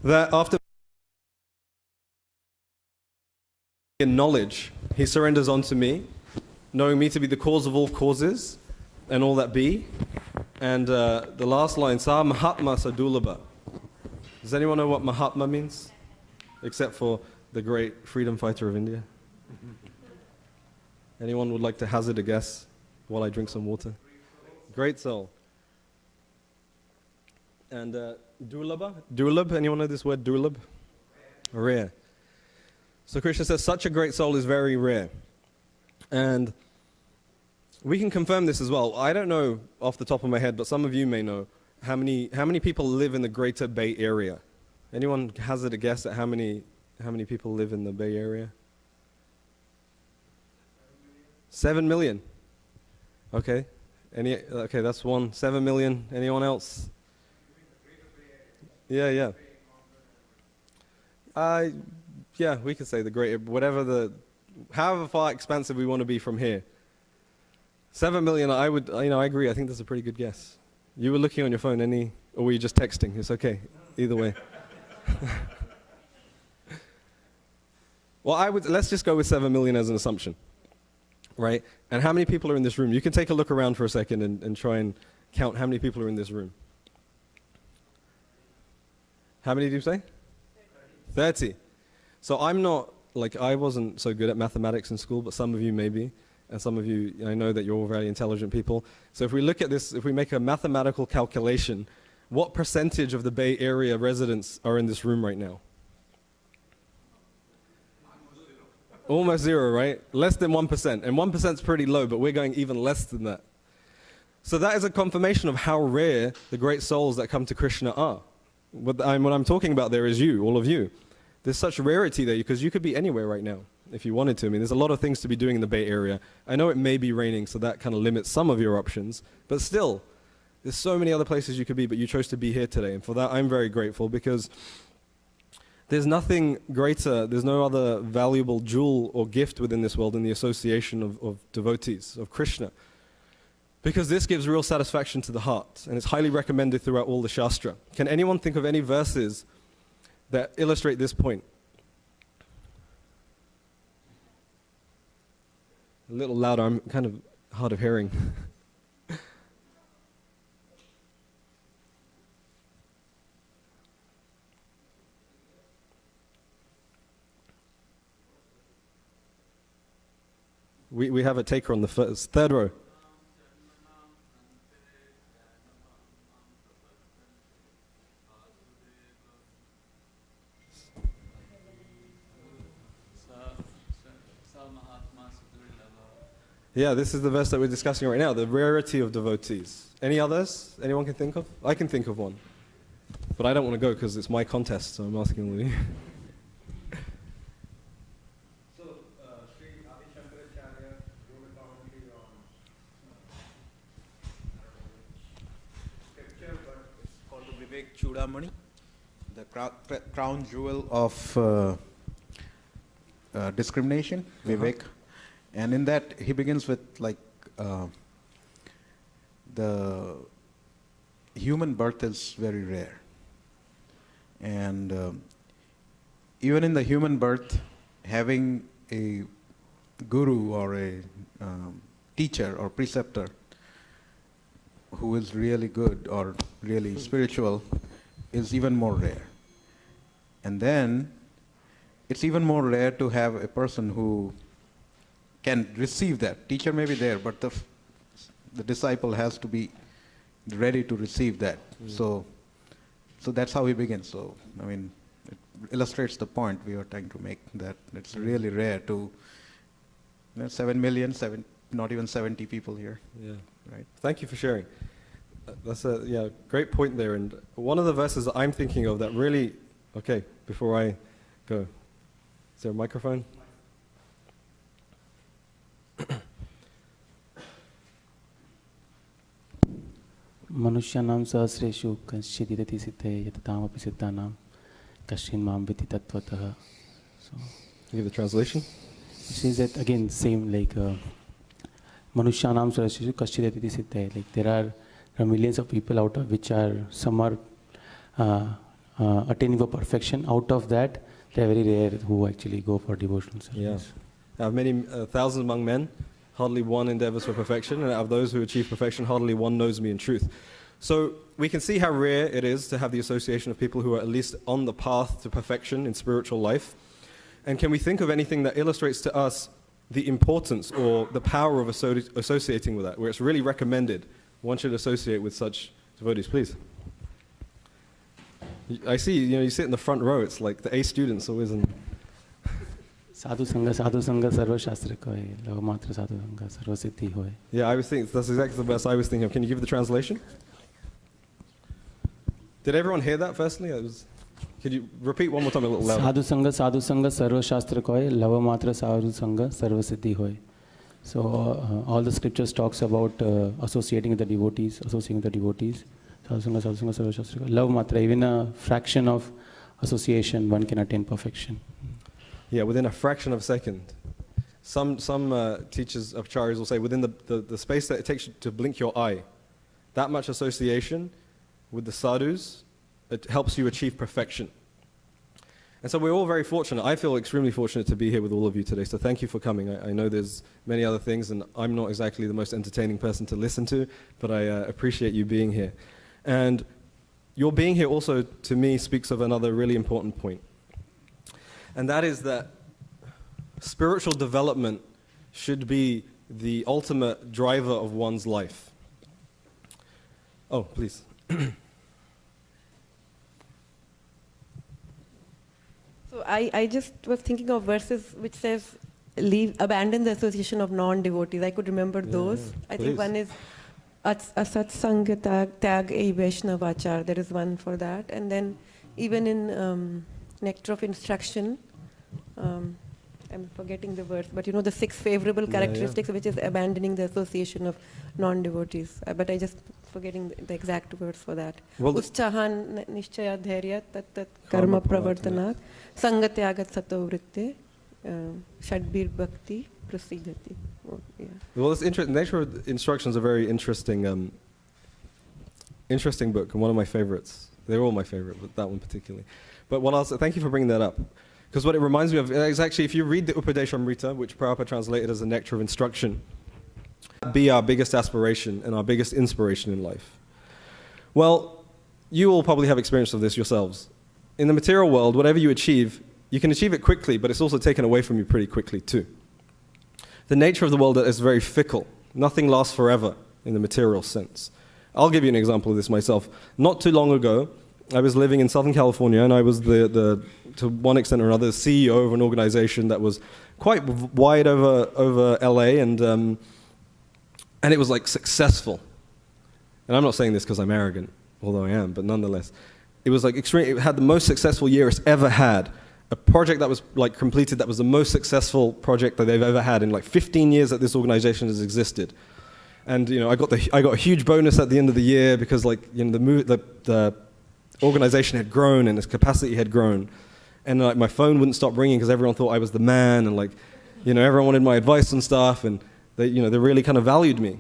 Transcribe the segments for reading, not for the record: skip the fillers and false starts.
that after knowledge, he surrenders onto me, knowing me to be the cause of all causes and all that be. And the last line, Sa Mahatma Sadulaba. Does anyone know what Mahatma means? Except for the great freedom fighter of India. Anyone would like to hazard a guess while I drink some water? Great soul. And Durlabha? Durlab, anyone know this word, Durlab? Rare. So Krishna says, such a great soul is very rare. And we can confirm this as well. I don't know off the top of my head, but some of you may know how many people live in the greater Bay Area. Anyone hazard a guess at how many people live in the Bay Area? 7 million. Okay. Okay, that's one. 7 million. Anyone else? Yeah. Yeah, we could say the greater, however far expansive we want to be from here. 7 million, I agree. I think that's a pretty good guess. You were looking on your phone, or were you just texting? It's okay, either way. Well, let's just go with 7 million as an assumption, right? And how many people are in this room? You can take a look around for a second and try and count how many people are in this room. How many do you say? 30. So I wasn't so good at mathematics in school, but some of you may be. And some of you, I know that you're all very intelligent people. So if we look at this, if we make a mathematical calculation, what percentage of the Bay Area residents are in this room right now? Almost zero, right? Less than 1%. And 1% is pretty low, but we're going even less than that. So that is a confirmation of how rare the great souls that come to Krishna are. What I'm talking about there is you, all of you. There's such rarity there because you could be anywhere right now if you wanted to. I mean, there's a lot of things to be doing in the Bay Area. I know it may be raining, so that kind of limits some of your options. But still, there's so many other places you could be, but you chose to be here today. And for that, I'm very grateful because there's nothing greater, there's no other valuable jewel or gift within this world than the association of devotees, of Krishna. Because this gives real satisfaction to the heart, and it's highly recommended throughout all the Shastra. Can anyone think of any verses that illustrate this point? A little louder, I'm kind of hard of hearing. We have a taker on the third row. Yeah, this is the verse that we're discussing right now, the rarity of devotees. Any others? Anyone can think of? I can think of one. But I don't want to go because it's my contest, so I'm asking all of you. So, Sri Adi Shankaracharya wrote a commentary on scripture, but it's called the Vivek Chudamani, the crown jewel of discrimination, Vivek. And in that, he begins with the human birth is very rare. And even in the human birth, having a guru or a teacher or preceptor who is really good or really spiritual is even more rare. And then, it's even more rare to have a person who can receive that. Teacher may be there, but the disciple has to be ready to receive that. So that's how we begin. So, I mean, it illustrates the point we are trying to make, that it's really rare to, 7 million, not even 70 people here. Yeah. Right. Thank you for sharing. That's a great point there. And one of the verses that I'm thinking of that really, okay, before I go, is there a microphone? Manushyanam sahasreshu kaschididati siddhe yatatamaphi siddhanam kashin mam viti tattvataha. So, give the translation. It says that again, same like Manushyanam sahasreshu kaschididati siddhe. Like there are millions of people out of which some are attaining for perfection. Out of that, they are very rare who actually go for devotional service. Yeah. Out of many thousands among men, hardly one endeavors for perfection, and out of those who achieve perfection, hardly one knows me in truth. So we can see how rare it is to have the association of people who are at least on the path to perfection in spiritual life. And can we think of anything that illustrates to us the importance or the power of associating with that, where it's really recommended one should associate with such devotees? Please. I see, you sit in the front row. It's like the A students always in. Sadhu Sangha Sarva Shastra Koe, Lava Matra Sadhu Sangha Sarva Siddhi Hoy. Yeah, I was thinking, that's exactly the best I was thinking of. Can you give the translation? Did everyone hear that firstly? Could you repeat one more time a little louder? Sadhu Sangha Sarva Shastra Koe, Lava Matra Sadhu Sangha Sarva Siddhi Hoy. So all the scriptures talks about associating with the devotees, Sadhu Sangha Sarva Shastra Koe. Lava Matra, even a fraction of association, one can attain perfection. Yeah, within a fraction of a second. Some teachers of acharyas will say within the space that it takes you to blink your eye, that much association with the sadhus, it helps you achieve perfection. And so we're all very fortunate. I feel extremely fortunate to be here with all of you today, so thank you for coming. I know there's many other things, and I'm not exactly the most entertaining person to listen to, but I appreciate you being here. And your being here also, to me, speaks of another really important point. And that is that spiritual development should be the ultimate driver of one's life. Oh, please. So I just was thinking of verses which says, abandon the association of non-devotees. I could remember those. I think one is Asat Sangha Tag E Vaishnavachar. There is one for that. And then even in Nectar of Instruction, I'm forgetting the verse, but the 6 favorable characteristics, which is abandoning the association of non-devotees. But I just forgetting the exact words for that. Uschahan nishchaya dhairya tat karma pravartanat sangatyagat sato vritte shadbir bhakti prasidhati. Well, it's interesting. Nature of Instructions is a very interesting book, and one of my favorites. They're all my favorite, but that one particularly. But what else? Thank you for bringing that up. Because what it reminds me of is actually, if you read the Upadeshamrita, which Prabhupada translated as the Nectar of Instruction, be our biggest aspiration and our biggest inspiration in life. Well, you all probably have experience of this yourselves. In the material world, whatever you achieve, you can achieve it quickly, but it's also taken away from you pretty quickly too. The nature of the world is very fickle. Nothing lasts forever in the material sense. I'll give you an example of this myself. Not too long ago, I was living in Southern California, and I was to one extent or another, the CEO of an organization that was quite wide over LA, and it was like successful. And I'm not saying this because I'm arrogant, although I am, but nonetheless, it was like extreme. It had the most successful year it's ever had. A project that was like completed that was the most successful project that they've ever had in like 15 years that this organization has existed. And I got a huge bonus at the end of the year because the organization had grown and its capacity had grown, and like my phone wouldn't stop ringing because everyone thought I was the man, and everyone wanted my advice and stuff, and they really kind of valued me.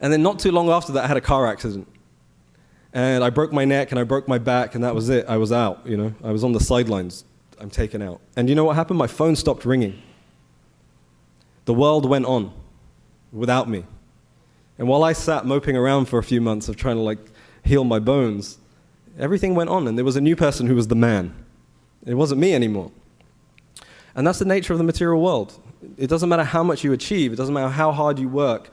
And then not too long after that, I had a car accident, and I broke my neck and I broke my back, and that was it. I was out. I was on the sidelines. I'm taken out. And you know what happened? My phone stopped ringing. The world went on without me. And while I sat moping around for a few months of trying to heal my bones, everything went on, and there was a new person who was the man. It wasn't me anymore. And that's the nature of the material world. It doesn't matter how much you achieve. It doesn't matter how hard you work.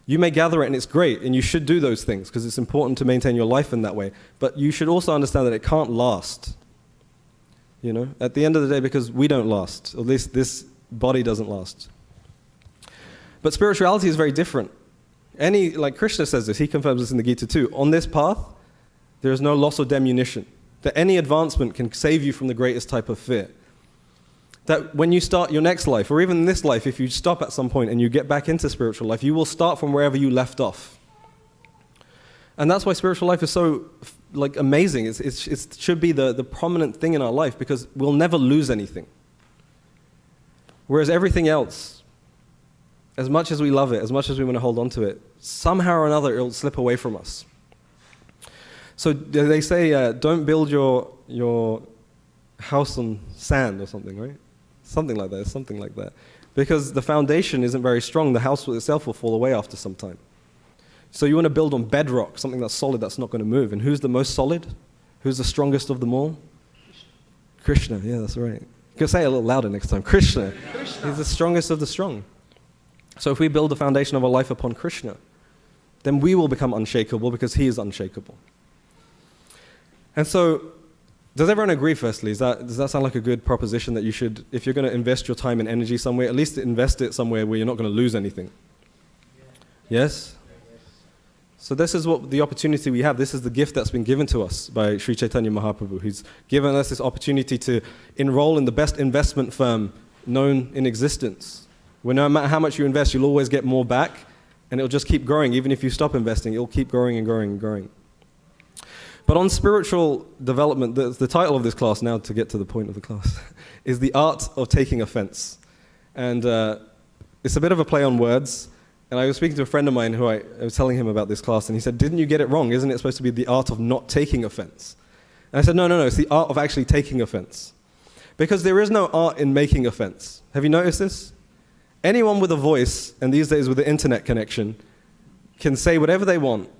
You may gather it, and it's great, and you should do those things because it's important to maintain your life in that way. But you should also understand that it can't last. At the end of the day, because we don't last. At least this body doesn't last. But spirituality is very different. Like Krishna says this, he confirms this in the Gita too. On this path, there is no loss or diminution. That any advancement can save you from the greatest type of fear. That when you start your next life, or even in this life, if you stop at some point and you get back into spiritual life, you will start from wherever you left off. And that's why spiritual life is so amazing. It should be the prominent thing in our life because we'll never lose anything. Whereas everything else, as much as we love it, as much as we want to hold on to it, somehow or another it'll slip away from us. So they say, don't build your house on sand or something, right? Something like that. Because the foundation isn't very strong, the house itself will fall away after some time. So you want to build on bedrock, something that's solid, that's not going to move. And who's the most solid? Who's the strongest of them all? Krishna, yeah, that's right. You can say it a little louder next time. Krishna. He's the strongest of the strong. So if we build the foundation of our life upon Krishna, then we will become unshakable because he is unshakable. And so, does everyone agree, firstly? Does that sound like a good proposition that you should, if you're going to invest your time and energy somewhere, at least invest it somewhere where you're not going to lose anything? Yes? So this is what the opportunity we have. This is the gift that's been given to us by Sri Chaitanya Mahaprabhu. He's given us this opportunity to enroll in the best investment firm known in existence, where no matter how much you invest, you'll always get more back, and it'll just keep growing. Even if you stop investing, it'll keep growing and growing and growing. But on spiritual development, the title of this class, now to get to the point of the class, is The Art of Taking Offense. And it's a bit of a play on words. And I was speaking to a friend of mine who I was telling him about this class, and he said, didn't you get it wrong? Isn't it supposed to be the art of not taking offense? And I said, no, it's the art of actually taking offense. Because there is no art in making offense. Have you noticed this? Anyone with a voice, and these days with the internet connection, can say whatever they want.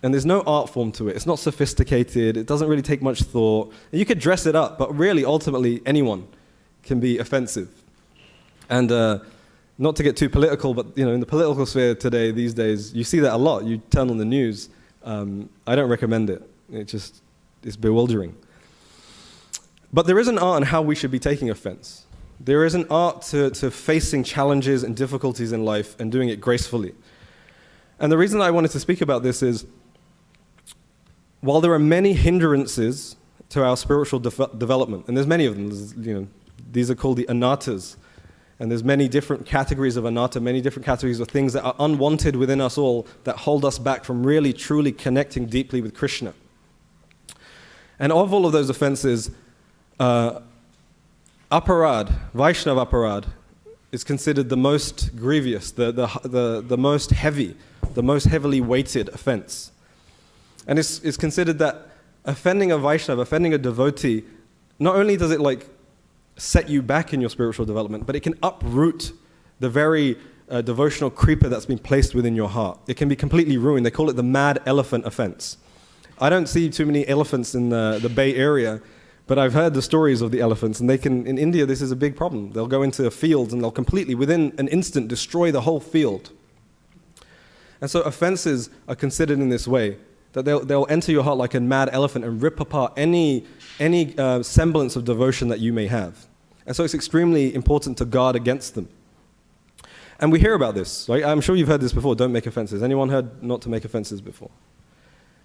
And there's no art form to it. It's not sophisticated. It doesn't really take much thought. You could dress it up, but really, ultimately, anyone can be offensive. And not to get too political, but in the political sphere today, these days, you see that a lot. You turn on the news. I don't recommend it. It's bewildering. But there is an art in how we should be taking offense. There is an art to facing challenges and difficulties in life and doing it gracefully. And the reason I wanted to speak about this is, while there are many hindrances to our spiritual development, and there's many of them, these are called the anattas, and there's many different categories of anatta, many different categories of things that are unwanted within us all that hold us back from really, truly connecting deeply with Krishna. And of all of those offenses, aparad, Vaishnava aparad, is considered the most grievous, the most heavy, the most heavily weighted offense. And it's considered that offending a Vaishnava, offending a devotee, not only does it set you back in your spiritual development, but it can uproot the very devotional creeper that's been placed within your heart. It can be completely ruined. They call it the mad elephant offense. I don't see too many elephants in the Bay Area, but I've heard the stories of the elephants, and in India, this is a big problem. They'll go into fields and they'll completely, within an instant, destroy the whole field. And so offenses are considered in this way, that they'll enter your heart like a mad elephant and rip apart any semblance of devotion that you may have. And so it's extremely important to guard against them. And we hear about this, right? I'm sure you've heard this before, don't make offenses. Anyone heard not to make offenses before?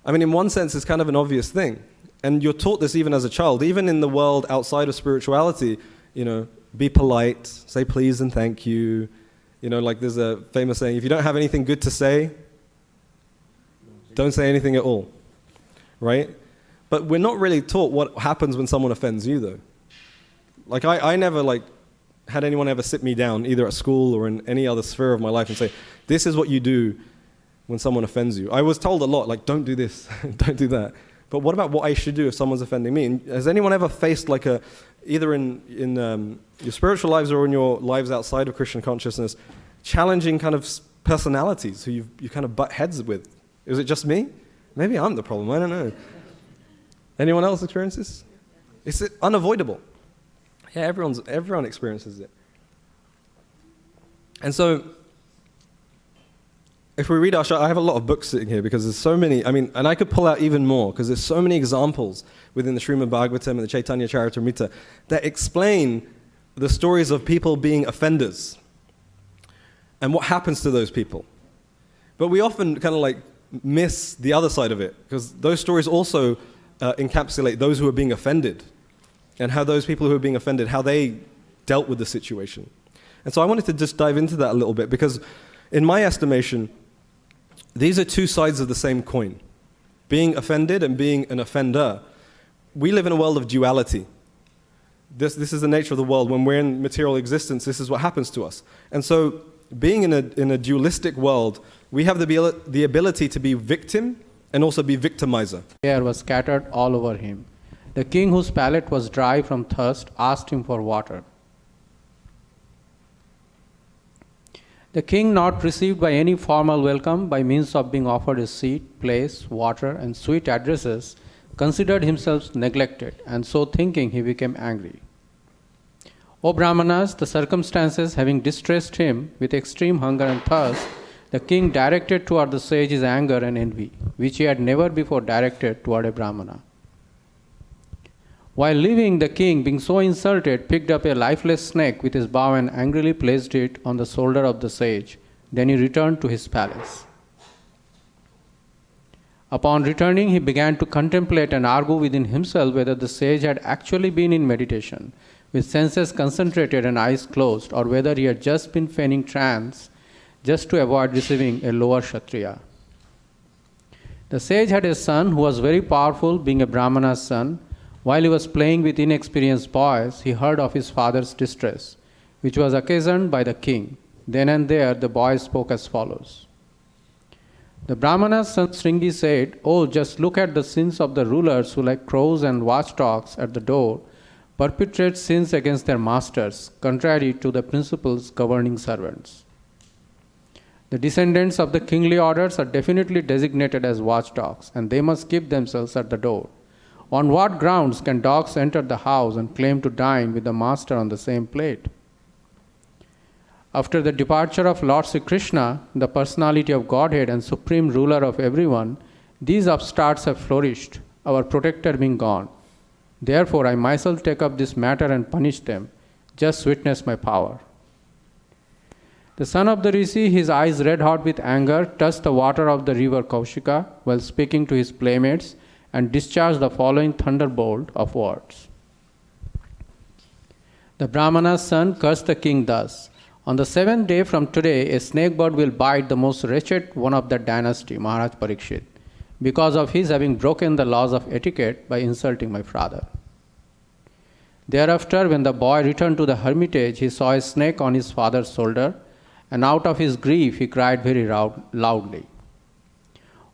I mean, in one sense, it's kind of an obvious thing. And you're taught this even as a child, even in the world outside of spirituality, be polite, say please and thank you. There's a famous saying, if you don't have anything good to say, don't say anything at all, right? But we're not really taught what happens when someone offends you, though. I never, had anyone ever sit me down, either at school or in any other sphere of my life, and say, this is what you do when someone offends you. I was told a lot, don't do this, don't do that. But what about what I should do if someone's offending me? And has anyone ever faced, either in your spiritual lives or in your lives outside of Christian consciousness, challenging kind of personalities who you kind of butt heads with? Is it just me? Maybe I'm the problem, I don't know. Anyone else experience this? It's unavoidable. Yeah, everyone experiences it. And so, if we read I have a lot of books sitting here because there's so many, and I could pull out even more because there's so many examples within the Srimad Bhagavatam and the Chaitanya Charitamrita that explain the stories of people being offenders and what happens to those people. But we often kind of miss the other side of it, because those stories also encapsulate those who are being offended and how those people who are being offended, how they dealt with the situation. And so I wanted to just dive into that a little bit, because in my estimation, these are two sides of the same coin. Being offended and being an offender. We live in a world of duality. This is the nature of the world. When we're in material existence, this is what happens to us. And so being in a dualistic world, we have the ability to be victim and also be victimizer. Air was scattered all over him. The king, whose palate was dry from thirst, asked him for water. The king, not received by any formal welcome by means of being offered a seat, place, water, and sweet addresses, considered himself neglected, and so thinking he became angry. O Brahmanas, the circumstances having distressed him with extreme hunger and thirst, the king directed toward the sage his anger and envy, which he had never before directed toward a Brahmana. While leaving, the king, being so insulted, picked up a lifeless snake with his bow and angrily placed it on the shoulder of the sage. Then he returned to his palace. Upon returning, he began to contemplate and argue within himself whether the sage had actually been in meditation, with senses concentrated and eyes closed, or whether he had just been feigning trance just to avoid receiving a lower Kshatriya. The sage had a son who was very powerful, being a Brahmana's son. While he was playing with inexperienced boys, he heard of his father's distress, which was occasioned by the king. Then and there the boy spoke as follows. The Brahmana's son Sringi said, "Oh, just look at the sins of the rulers who, like crows and watchdogs at the door, perpetrate sins against their masters, contrary to the principles governing servants. The descendants of the kingly orders are definitely designated as watchdogs, and they must keep themselves at the door. On what grounds can dogs enter the house and claim to dine with the master on the same plate?" After the departure of Lord Sri Krishna, the personality of Godhead and supreme ruler of everyone, these upstarts have flourished, our protector being gone. Therefore, I myself take up this matter and punish them. Just witness my power. The son of the Rishi, his eyes red hot with anger, touched the water of the river Kaushika while speaking to his playmates and discharged the following thunderbolt of words. The Brahmana's son cursed the king thus, "On the 7th day from today, a snake bird will bite the most wretched one of that dynasty, Maharaj Parikshit, because of his having broken the laws of etiquette by insulting my father." Thereafter, when the boy returned to the hermitage, he saw a snake on his father's shoulder, and out of his grief he cried very loudly.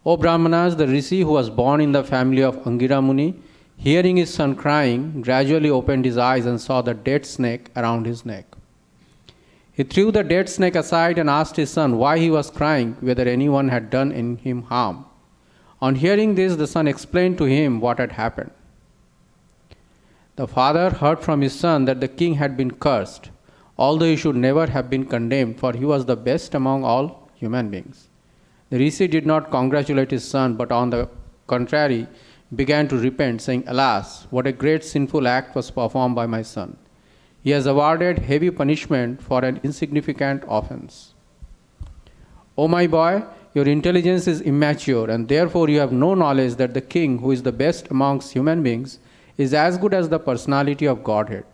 O Brahmanas, the Rishi who was born in the family of Angira Muni, hearing his son crying, gradually opened his eyes and saw the dead snake around his neck. He threw the dead snake aside and asked his son why he was crying, whether anyone had done him harm. On hearing this, the son explained to him what had happened. The father heard from his son that the king had been cursed, although he should never have been condemned, for he was the best among all human beings. The Rishi did not congratulate his son, but on the contrary, began to repent, saying, "Alas, what a great sinful act was performed by my son. He has awarded heavy punishment for an insignificant offense. O my boy, your intelligence is immature, and therefore you have no knowledge that the king, who is the best amongst human beings, is as good as the personality of Godhead.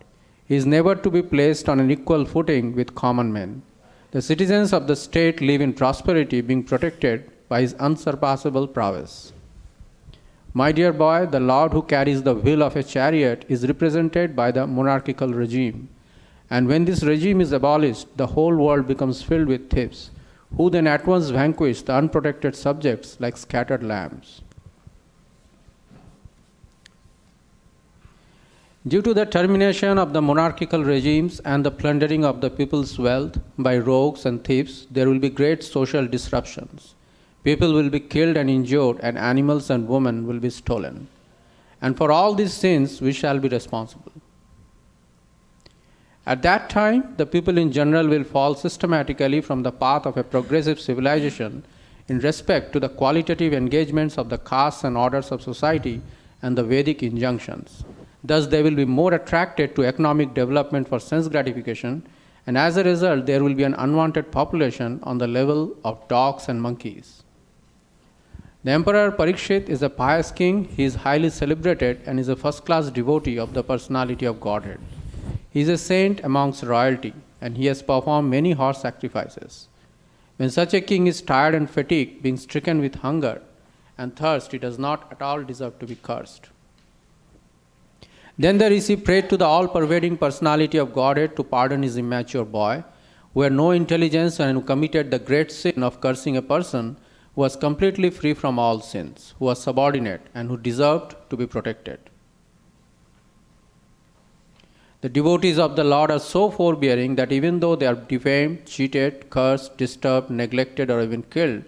He is never to be placed on an equal footing with common men. The citizens of the state live in prosperity, being protected by his unsurpassable prowess. My dear boy, the lord who carries the wheel of a chariot is represented by the monarchical regime. And when this regime is abolished, the whole world becomes filled with thieves, who then at once vanquish the unprotected subjects like scattered lambs. Due to the termination of the monarchical regimes and the plundering of the people's wealth by rogues and thieves, there will be great social disruptions. People will be killed and injured, and animals and women will be stolen. And for all these sins, we shall be responsible. At that time, the people in general will fall systematically from the path of a progressive civilization in respect to the qualitative engagements of the castes and orders of society and the Vedic injunctions. Thus, they will be more attracted to economic development for sense gratification, and as a result, there will be an unwanted population on the level of dogs and monkeys. The Emperor Parikshit is a pious king. He is highly celebrated and is a first-class devotee of the personality of Godhead. He is a saint amongst royalty, and he has performed many horse sacrifices. When such a king is tired and fatigued, being stricken with hunger and thirst, he does not at all deserve to be cursed. Then the Rishi prayed to the all-pervading personality of Godhead to pardon his immature boy, who had no intelligence and who committed the great sin of cursing a person who was completely free from all sins, who was subordinate, and who deserved to be protected. The devotees of the Lord are so forbearing that even though they are defamed, cheated, cursed, disturbed, neglected, or even killed,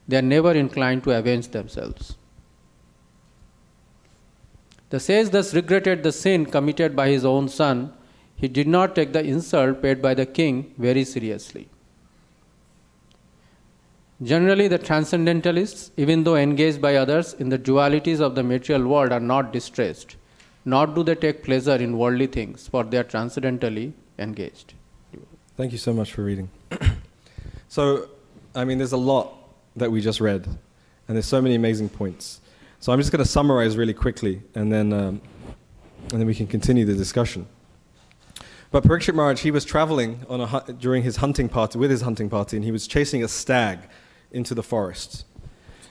they are never inclined to avenge themselves. The sage thus regretted the sin committed by his own son. He did not take the insult paid by the king very seriously. Generally, the transcendentalists, even though engaged by others in the dualities of the material world, are not distressed, nor do they take pleasure in worldly things, for they are transcendentally engaged. Thank you so much for reading. So, I mean, there's a lot that we just read, and there's so many amazing points. So I'm just going to summarize really quickly, and then we can continue the discussion. But Berkshire March, he was traveling during his hunting party, with his hunting party, and he was chasing a stag into the forest.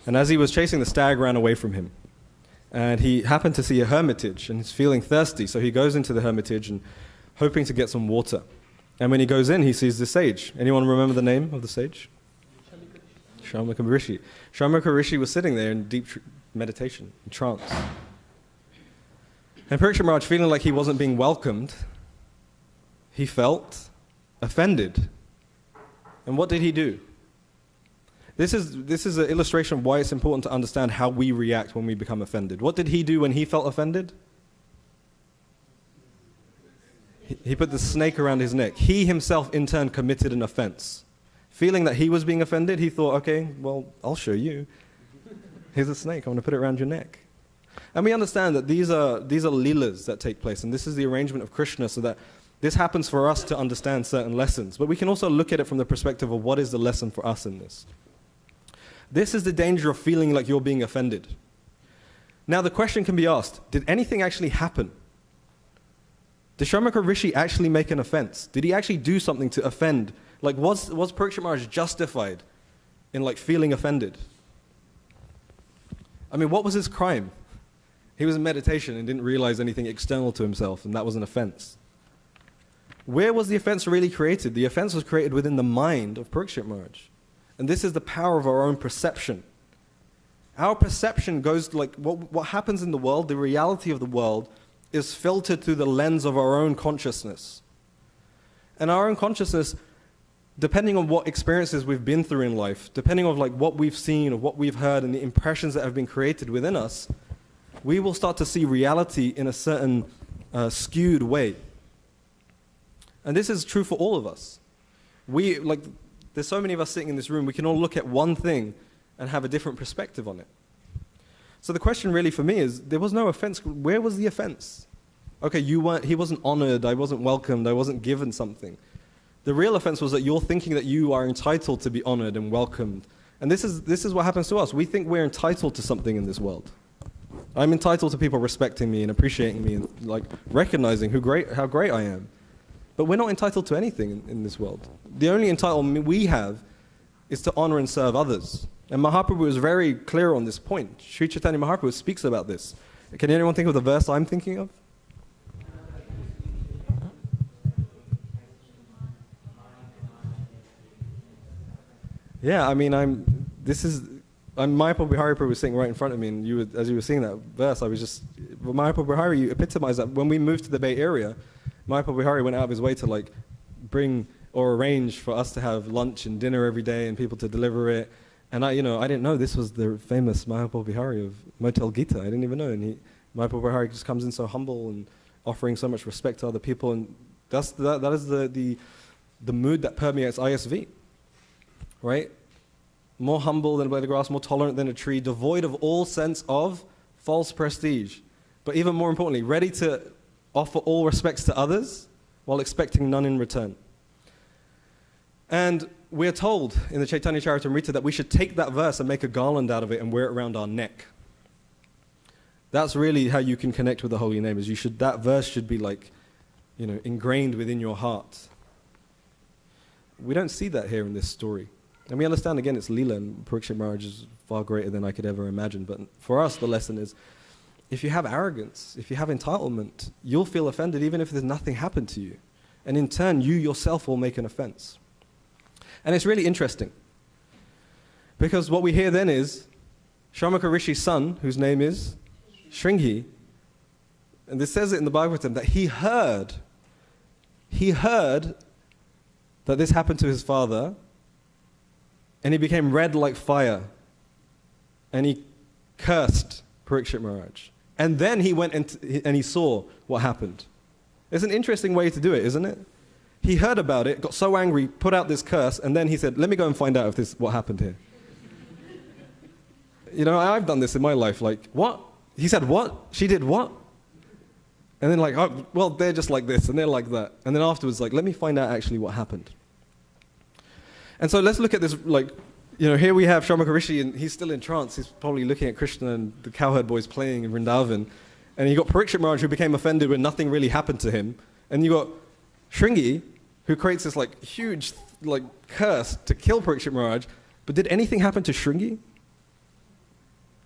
And as he was chasing, the stag ran away from him. And he happened to see a hermitage, and he's feeling thirsty, so he goes into the hermitage and hoping to get some water. And when he goes in, he sees the sage. Anyone remember the name of the sage? Shamaka Rishi. Shamaka Rishi was sitting there in deep meditation, in trance. And Berkshire March, feeling like he wasn't being welcomed, he felt offended. And what did he do? This is an illustration of why it's important to understand how we react when we become offended. What did he do when he felt offended? He put the snake around his neck. He himself, in turn, committed an offense. Feeling that he was being offended, he thought, okay, well, I'll show you. Here's a snake, I'm going to put it around your neck. And we understand that these are leelas that take place, and this is the arrangement of Krishna, so that this happens for us to understand certain lessons. But we can also look at it from the perspective of what is the lesson for us in this. This is the danger of feeling like you're being offended. Now the question can be asked, did anything actually happen? Did Shamaka Rishi actually make an offense? Did he actually do something to offend? Like, was Berkshire March justified in like feeling offended? I mean, what was his crime? He was in meditation and didn't realize anything external to himself, and that was an offense. Where was the offense really created? The offense was created within the mind of Berkshire March. And this is the power of our own perception. Our perception goes like, what happens in the world, the reality of the world, is filtered through the lens of our own consciousness. And our own consciousness, depending on what experiences we've been through in life, depending on like what we've seen or what we've heard and the impressions that have been created within us, we will start to see reality in a certain skewed way. And this is true for all of us. There's so many of us sitting in this room, we can all look at one thing and have a different perspective on it. So the question really for me is, there was no offense. Where was the offense? Okay, he wasn't honored, I wasn't welcomed, I wasn't given something. The real offense was that you're thinking that you are entitled to be honored and welcomed. And this is what happens to us. We think we're entitled to something in this world. I'm entitled to people respecting me and appreciating me and like recognizing how great I am. But we're not entitled to anything in this world. The only entitlement we have is to honor and serve others. And Mahaprabhu is very clear on this point. Sri Chaitanya Mahaprabhu speaks about this. Can anyone think of the verse I'm thinking of? Yeah, I mean, Mayapur Bihari was sitting right in front of me, and as you were singing that verse, Mayapur Bihari, you epitomized that. When we moved to the Bay Area, Mayapur Bihari went out of his way to like bring or arrange for us to have lunch and dinner every day and people to deliver it. And I didn't know this was the famous Mayapur Bihari of Motel Gita. I didn't even know. And Mayapur Bihari just comes in so humble and offering so much respect to other people. And that is the mood that permeates ISV, right? More humble than a blade of grass, more tolerant than a tree, devoid of all sense of false prestige. But even more importantly, ready to offer all respects to others while expecting none in return. And we're told in the Chaitanya Charitamrita that we should take that verse and make a garland out of it and wear it around our neck. That's really how you can connect with the holy name. That verse should be like, ingrained within your heart. We don't see that here in this story. And we understand, again, it's Leela, and Berkshire March is far greater than I could ever imagine. But for us, the lesson is, if you have arrogance, if you have entitlement, you'll feel offended even if there's nothing happened to you. And in turn, you yourself will make an offense. And it's really interesting. Because what we hear then is Shamaka Rishi's son, whose name is Shringi, and this says it in the Bhagavatam, that he heard that this happened to his father, and he became red like fire, and he cursed Parikshit Maharaj. And then he went and he saw what happened. It's an interesting way to do it, isn't it? He heard about it, got so angry, put out this curse, and then he said, let me go and find out if this what happened here. You know, I've done this in my life, like, what? He said what? She did what? And then like, oh, well, they're just like this, and they're like that. And then afterwards, like, let me find out actually what happened. And so let's look at this, like, you know, here we have Shamaka Rishi, and he's still in trance. He's probably looking at Krishna and the cowherd boys playing in Vrindavan. And you got Parikshit Maharaj, who became offended when nothing really happened to him. And you got Shringi, who creates this like huge like curse to kill Parikshit Maharaj. But did anything happen to Shringi?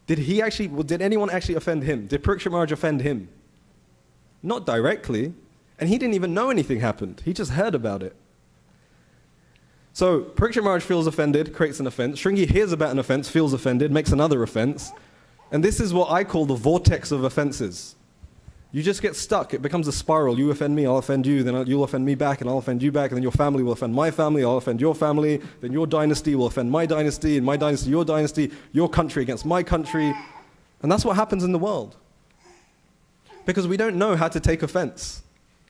Did anyone actually offend him? Did Parikshit Maharaj offend him? Not directly. And he didn't even know anything happened. He just heard about it. So Parikshit Maharaj feels offended, creates an offense. Shringi hears about an offense, feels offended, makes another offense. And this is what I call the vortex of offenses. You just get stuck. It becomes a spiral. You offend me, I'll offend you, then you'll offend me back, and I'll offend you back, and then your family will offend my family, I'll offend your family, then your dynasty will offend my dynasty, and my dynasty, your country against my country. And that's what happens in the world. Because we don't know how to take offense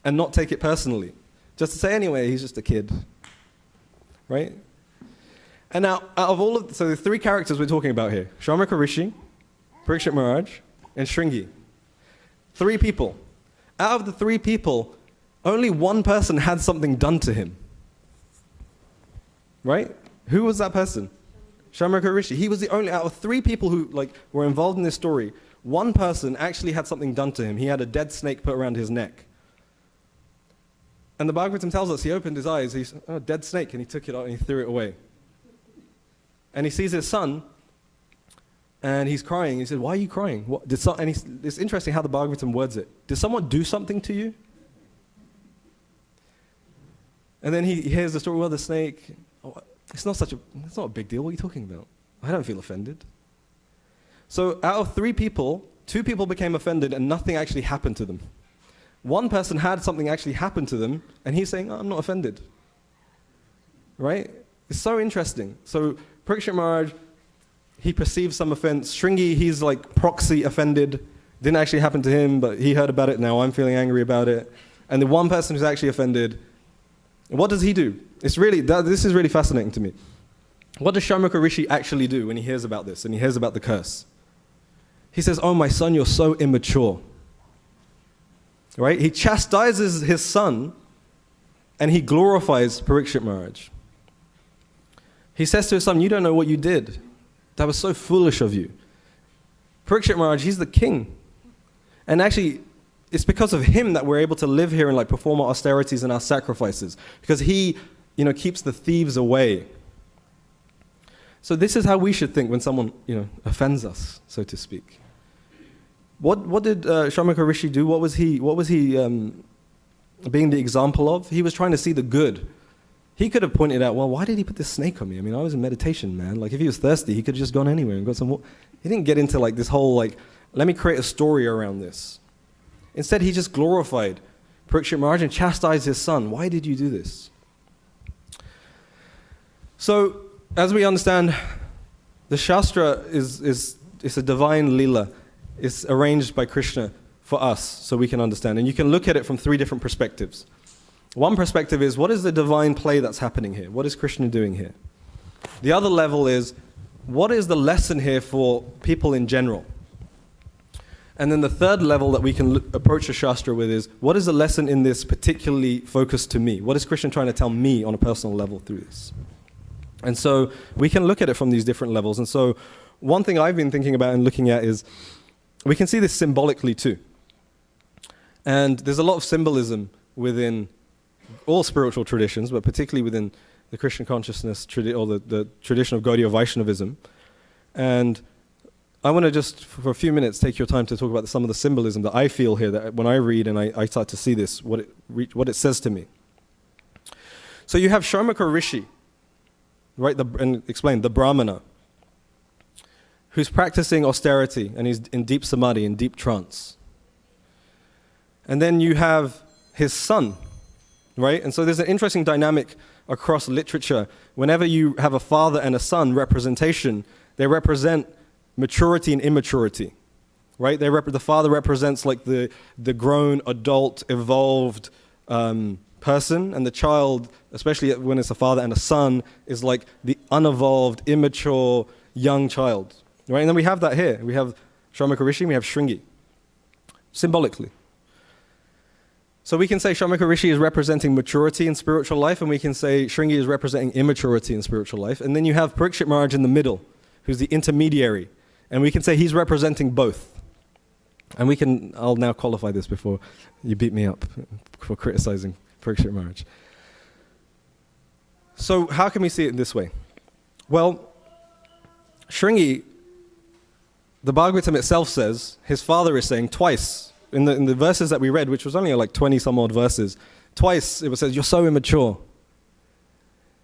and not take it personally. Just to say, anyway, he's just a kid. Right? And now, out of all of, so the three characters we're talking about here, Shamaka Rishi, Parikshit Maharaj, and Shringi. 3 people. Out of the 3 people, only one person had something done to him. Right? Who was that person? Shamaka Rishi. He was the only, out of 3 people who were involved in this story, one person actually had something done to him. He had a dead snake put around his neck. And the Bhagavatam tells us he opened his eyes, he said, oh, dead snake, and he took it out and he threw it away. And he sees his son, and he's crying. He said, why are you crying? It's interesting how the Bhagavatam words it. Did someone do something to you? And then he hears the story, well, the snake, oh, it's not a big deal. What are you talking about? I don't feel offended. So out of 3 people, 2 people became offended and nothing actually happened to them. One person had something actually happen to them, and he's saying, oh, I'm not offended. Right? It's so interesting. So Parikshit Maharaj, he perceives some offense. Shringi, he's like proxy offended. Didn't actually happen to him, but he heard about it. Now I'm feeling angry about it. And the one person who's actually offended, what does he do? This is really fascinating to me. What does Shamaka Rishi actually do when he hears about this and he hears about the curse? He says, oh, my son, you're so immature. Right? He chastises his son and he glorifies Parikshit Maharaj. He says to his son, you don't know what you did. That was so foolish of you. Parikshit Maharaj, he's the king. And actually, it's because of him that we're able to live here and perform our austerities and our sacrifices. Because he, keeps the thieves away. So this is how we should think when someone, offends us, so to speak. What did Shamaka Rishi do? What was he being the example of? He was trying to see the good. He could have pointed out, well, why did he put this snake on me? I mean, I was in meditation, man. If he was thirsty, he could have just gone anywhere and got some water. He didn't get into this whole, let me create a story around this. Instead, he just glorified Parikshit Maharaj and chastised his son. Why did you do this? So, as we understand, the Shastra is a divine lila. It's arranged by Krishna for us so we can understand. And you can look at it from 3 different perspectives. One perspective is, what is the divine play that's happening here? What is Krishna doing here? The other level is, what is the lesson here for people in general? And then the third level that we can approach a Shastra with is, what is the lesson in this particularly focused to me? What is Krishna trying to tell me on a personal level through this? And so we can look at it from these different levels. And so one thing I've been thinking about and looking at is, we can see this symbolically too. And there's a lot of symbolism within all spiritual traditions, but particularly within the Christian consciousness or the tradition of Gaudiya Vaishnavism. And I want to just, for a few minutes, take your time to talk about some of the symbolism that I feel here, that when I read and I start to see this, what it says to me. So you have Shamaka Rishi, right, and explain, the Brahmana. who's practicing austerity and he's in deep samadhi, in deep trance. And then you have his son, right? And so there's an interesting dynamic across literature. Whenever you have a father and a son representation, they represent maturity and immaturity, right? The father represents like the grown, adult, evolved person, and the child, especially when it's a father and a son, is like the unevolved, immature, young child, right? And then we have that here. We have Shaurmukha Rishi, we have Shringi, symbolically. So we can say Shaurmukha Rishi is representing maturity in spiritual life, and we can say Shringi is representing immaturity in spiritual life. And then you have Parikshit Maharaj in the middle, who's the intermediary. And we can say he's representing both. And I'll now qualify this before you beat me up for criticizing Berkshire March. So how can we see it this way? Well, Shringi, the Bhagavatam itself says, his father is saying twice, in the verses that we read, which was only like 20 some odd verses, twice it says, you're so immature.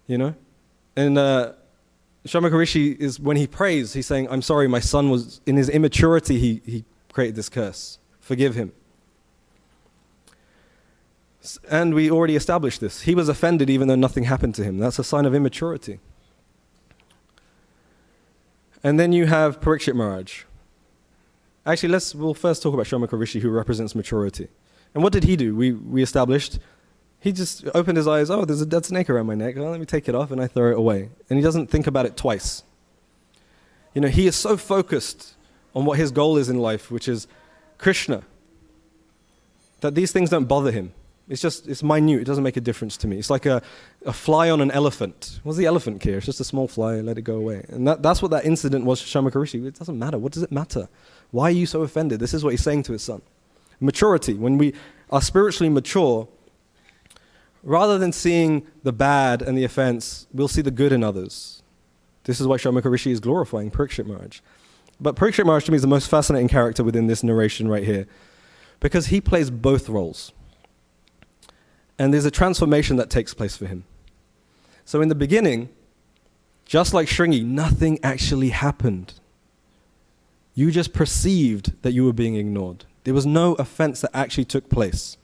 You know? And Shaurmukha Rishi is, when he prays, he's saying, I'm sorry, my son was, in his immaturity, he created this curse. Forgive him. And we already established this. He was offended even though nothing happened to him. That's a sign of immaturity. And then you have Parikshit Maharaj. Actually, we'll first talk about Shaurmukha Rishi, who represents maturity. And what did he do? We established, he just opened his eyes, oh, there's a dead snake around my neck. Oh, let me take it off, and I throw it away. And he doesn't think about it twice. You know, he is so focused on what his goal is in life, which is Krishna, that these things don't bother him. It's minute, it doesn't make a difference to me. It's like a fly on an elephant. What's the elephant care? It's just a small fly, let it go away. And that's what that incident was for Shaurmukha Rishi. It doesn't matter. What does it matter? Why are you so offended? This is what he's saying to his son. Maturity. When we are spiritually mature, rather than seeing the bad and the offense, we'll see the good in others. This is why Shaurmukha Rishi is glorifying Parikshit Maharaj. But Parikshit Maharaj to me is the most fascinating character within this narration right here, because he plays both roles. And there's a transformation that takes place for him. So in the beginning, just like Shringi, nothing actually happened. You just perceived that you were being ignored. There was no offense that actually took place.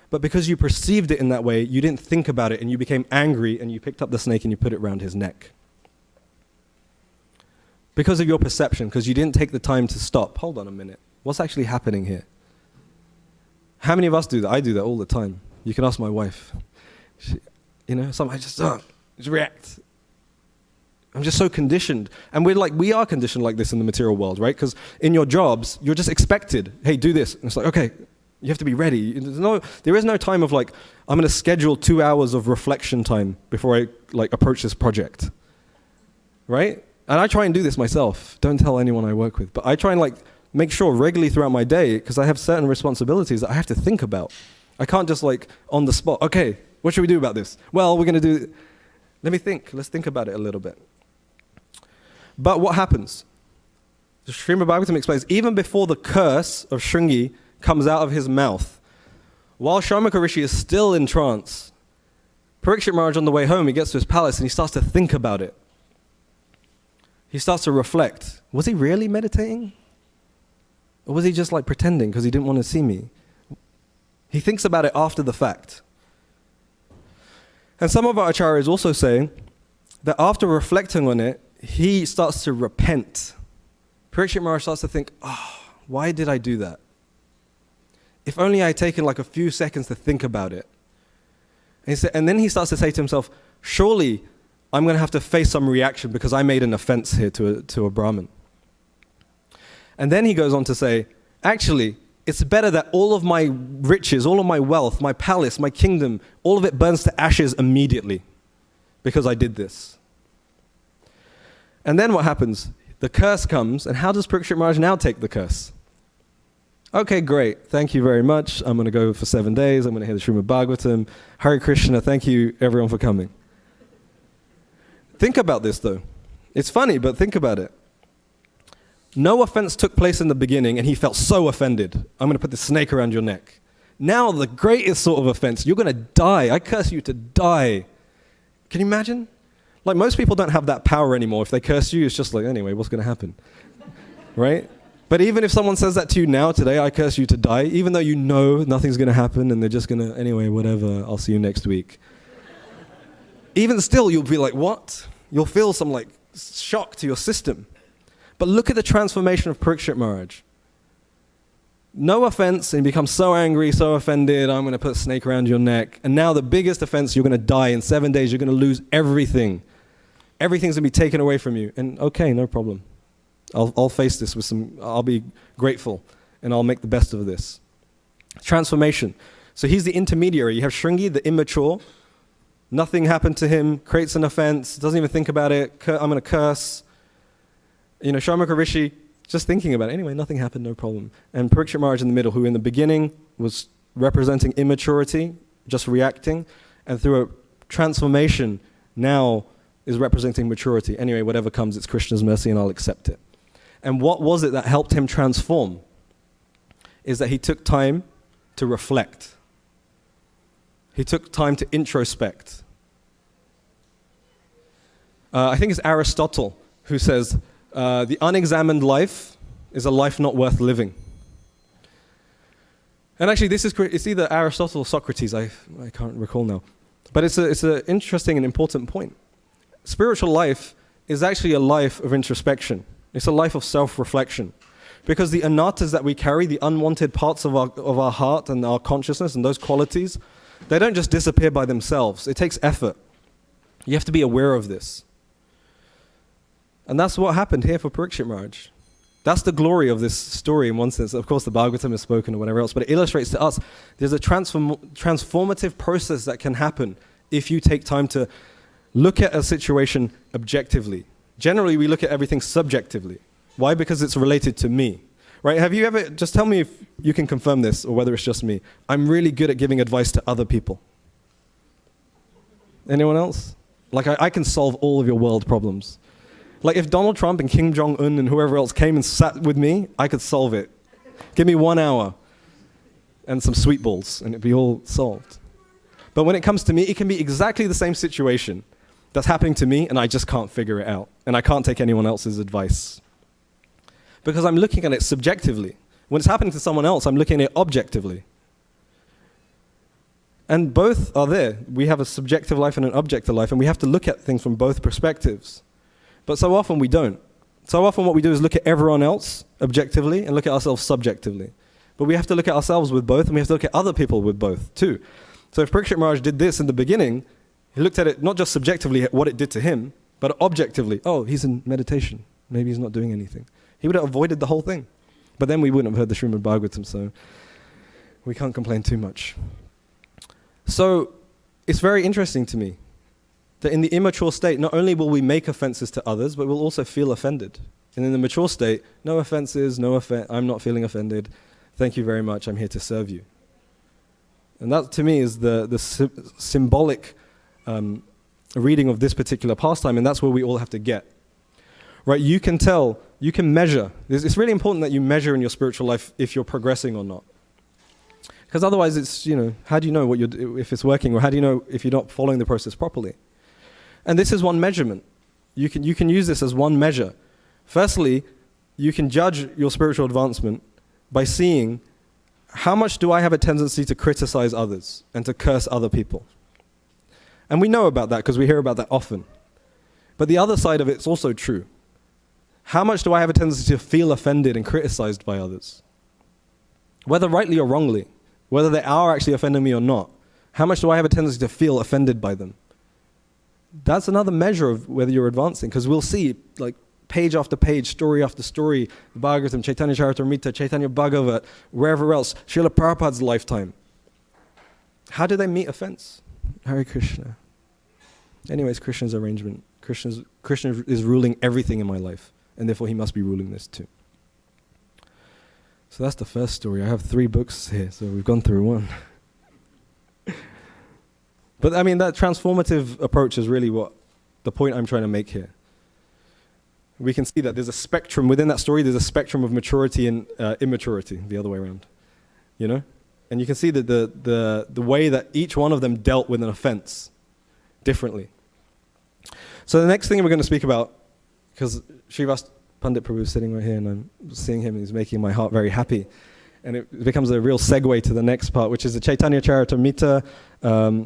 But because you perceived it in that way, you didn't think about it, and you became angry, and you picked up the snake and you put it around his neck. Because of your perception, because you didn't take the time to stop. Hold on a minute. What's actually happening here? How many of us do that? I do that all the time. You can ask my wife. I just react. I'm just so conditioned. And we are conditioned like this in the material world, right? Because in your jobs, you're just expected, hey, do this. And it's like, okay, you have to be ready. There is no time of like, I'm going to schedule 2 hours of reflection time before I approach this project, right? And I try and do this myself. Don't tell anyone I work with. But I try and make sure regularly throughout my day, because I have certain responsibilities that I have to think about. I can't just on the spot, okay, what should we do about this? Well, we're going to do, let me think. Let's think about it a little bit. But what happens? The Srimad Bhagavatam explains, even before the curse of Shringi comes out of his mouth, while Shaurmukha Rishi is still in trance, Parikshit Maharaj on the way home, he gets to his palace and he starts to think about it. He starts to reflect. Was he really meditating? Or was he just pretending because he didn't want to see me? He thinks about it after the fact. And some of our acharyas also say that after reflecting on it, he starts to repent. Parikshit Maharaj starts to think, why did I do that? If only I had taken a few seconds to think about it. And then he starts to say to himself, surely I'm going to have to face some reaction because I made an offense here to a Brahmin. And then he goes on to say, actually, it's better that all of my riches, all of my wealth, my palace, my kingdom, all of it burns to ashes immediately because I did this. And then what happens? The curse comes, and how does Parikshit Maharaj now take the curse? Okay, great. Thank you very much. I'm going to go for 7 days. I'm going to hear the Srimad Bhagavatam. Hare Krishna. Thank you, everyone, for coming. Think about this, though. It's funny, but think about it. No offense took place in the beginning, and he felt so offended. I'm going to put the snake around your neck. Now, the greatest sort of offense, you're going to die. I curse you to die. Can you imagine? Most people don't have that power anymore. If they curse you, it's just anyway, what's going to happen? right? But even if someone says that to you now, today, I curse you to die, even though you know nothing's going to happen and they're just going to, anyway, whatever, I'll see you next week. Even still, you'll be like, what? You'll feel some like shock to your system. But look at the transformation of Parikshit Maharaj. No offense, and you become so angry, so offended, I'm going to put a snake around your neck. And now the biggest offense, you're going to die in 7 days, you're going to lose everything. Everything's going to be taken away from you. And okay, no problem. I'll face this with I'll be grateful, and I'll make the best of this. Transformation. So he's the intermediary. You have Shringi, the immature. Nothing happened to him, creates an offense, doesn't even think about it. I'm going to curse. You know, Shamaka Rishi, just thinking about it. Anyway, nothing happened, no problem. And Parikshit Maharaj in the middle, who in the beginning was representing immaturity, just reacting, and through a transformation now is representing maturity. Anyway, whatever comes, it's Krishna's mercy and I'll accept it. And what was it that helped him transform? Is that he took time to reflect. He took time to introspect. I think it's Aristotle who says, the unexamined life is a life not worth living. And actually, it's either Aristotle or Socrates, I can't recall now. But it's an interesting and important point. Spiritual life is actually a life of introspection. It's a life of self-reflection. Because the anattas that we carry, the unwanted parts of our heart and our consciousness and those qualities, they don't just disappear by themselves. It takes effort. You have to be aware of this. And that's what happened here for Parikshit Maharaj. That's the glory of this story in one sense. Of course, the Bhagavatam is spoken or whatever else, but it illustrates to us there's a transformative process that can happen if you take time to look at a situation objectively. Generally, we look at everything subjectively. Why? Because it's related to me. Right? Have you ever, just tell me if you can confirm this or whether it's just me. I'm really good at giving advice to other people. Anyone else? Like I can solve all of your world problems. Like if Donald Trump and Kim Jong-un and whoever else came and sat with me, I could solve it. Give me 1 hour and some sweet balls and it'd be all solved. But when it comes to me, it can be exactly the same situation that's happening to me and I just can't figure it out. And I can't take anyone else's advice. Because I'm looking at it subjectively. When it's happening to someone else, I'm looking at it objectively. And both are there. We have a subjective life and an objective life, and we have to look at things from both perspectives. But so often we don't. So often what we do is look at everyone else objectively and look at ourselves subjectively. But we have to look at ourselves with both, and we have to look at other people with both too. So if Parikshit Maharaj did this in the beginning, he looked at it not just subjectively at what it did to him, but objectively. Oh, he's in meditation. Maybe he's not doing anything. He would have avoided the whole thing. But then we wouldn't have heard the Srimad Bhagavatam, so we can't complain too much. So it's very interesting to me that in the immature state, not only will we make offenses to others, but we'll also feel offended. And in the mature state, no offenses, I'm not feeling offended. Thank you very much, I'm here to serve you. And that to me is the symbolic reading of this particular pastime, and that's where we all have to get. Right, you can tell, you can measure. It's really important that you measure in your spiritual life if you're progressing or not. Because otherwise it's, how do you know if it's working, or how do you know if you're not following the process properly? And this is one measurement. You can use this as one measure. Firstly, you can judge your spiritual advancement by seeing how much do I have a tendency to criticize others and to curse other people. And we know about that because we hear about that often. But the other side of it's also true. How much do I have a tendency to feel offended and criticized by others? Whether rightly or wrongly, whether they are actually offending me or not, how much do I have a tendency to feel offended by them? That's another measure of whether you're advancing, because we'll see, like, page after page, story after story, Bhagavatam, Chaitanya Charitamrita, Chaitanya Bhagavat, wherever else, Srila Prabhupada's lifetime. How do they meet offense? Hare Krishna. Anyways, Krishna's arrangement. Krishna is ruling everything in my life, and therefore he must be ruling this too. So that's the first story. I have 3 books here, so we've gone through one. But I mean, that transformative approach is really what the point I'm trying to make here. We can see that there's a spectrum within that story. There's a spectrum of maturity and immaturity, the other way around. And you can see that the way that each one of them dealt with an offense differently. So the next thing we're going to speak about, because Srivas Pandit Prabhu is sitting right here, and I'm seeing him, and he's making my heart very happy. And it becomes a real segue to the next part, which is the Chaitanya Charitamrita,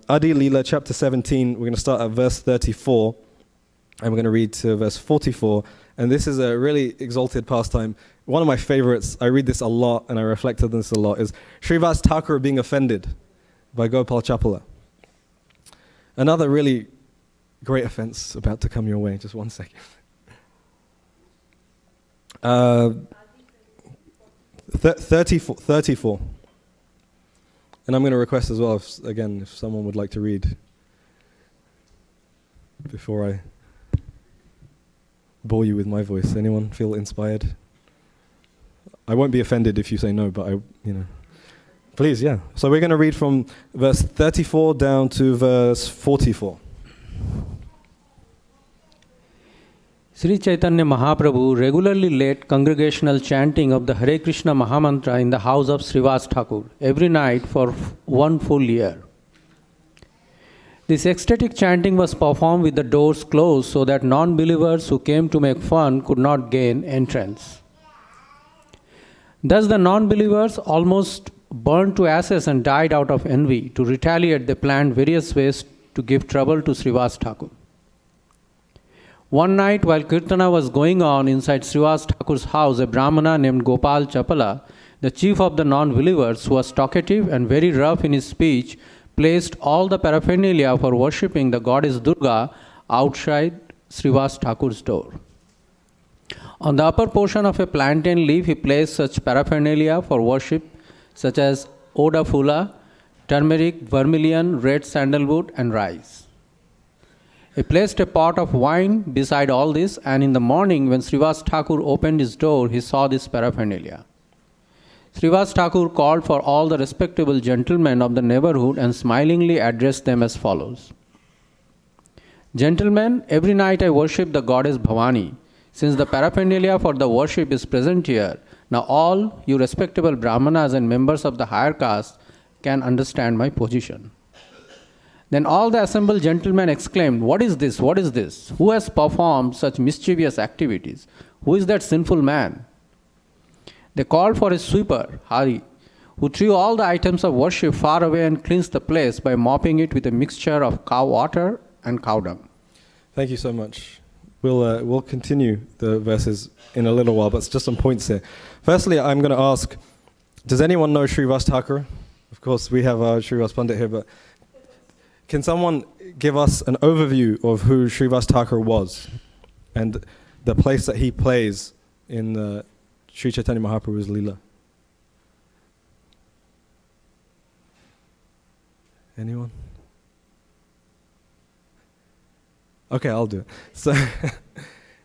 Adi Leela, chapter 17. We're going to start at verse 34, and we're going to read to verse 44. And this is a really exalted pastime. One of my favorites, I read this a lot, and I reflect on this a lot, is Srivas Thakur being offended by Gopal Chapala. Another really great offense about to come your way. Just one second. 34. And I'm going to request as well, if someone would like to read before I bore you with my voice. Anyone feel inspired? I won't be offended if you say no, but please, yeah. So we're going to read from verse 34 down to verse 44. Sri Chaitanya Mahaprabhu regularly led congregational chanting of the Hare Krishna Mahamantra in the house of Srivas Thakur every night for 1 full year. This ecstatic chanting was performed with the doors closed so that non-believers who came to make fun could not gain entrance. Thus the non-believers almost burned to ashes and died out of envy. To retaliate, they planned various ways to give trouble to Srivas Thakur. One night, while Kirtana was going on inside Srivas Thakur's house, a Brahmana named Gopal Chapala, the chief of the non-believers, who was talkative and very rough in his speech, placed all the paraphernalia for worshipping the goddess Durga outside Srivas Thakur's door. On the upper portion of a plantain leaf, he placed such paraphernalia for worship, such as Oda Phula, turmeric, vermilion, red sandalwood, and rice. He placed a pot of wine beside all this, and in the morning, when Srivas Thakur opened his door, he saw this paraphernalia. Srivas Thakur called for all the respectable gentlemen of the neighborhood and smilingly addressed them as follows. Gentlemen, every night I worship the goddess Bhavani. Since the paraphernalia for the worship is present here, now all you respectable Brahmanas and members of the higher caste can understand my position. Then all the assembled gentlemen exclaimed, "What is this? What is this? Who has performed such mischievous activities? Who is that sinful man?" They called for a sweeper, Hari, who threw all the items of worship far away and cleansed the place by mopping it with a mixture of cow water and cow dung. Thank you so much. We'll continue the verses in a little while, but it's just some points here. Firstly, I'm going to ask, does anyone know Srivas Thakur? Of course, we have our Srivas Pandit here, but can someone give us an overview of who Srivas Thakur was and the place that he plays in the Sri Chaitanya Mahaprabhu's Leela? Anyone? Okay, I'll do it. So,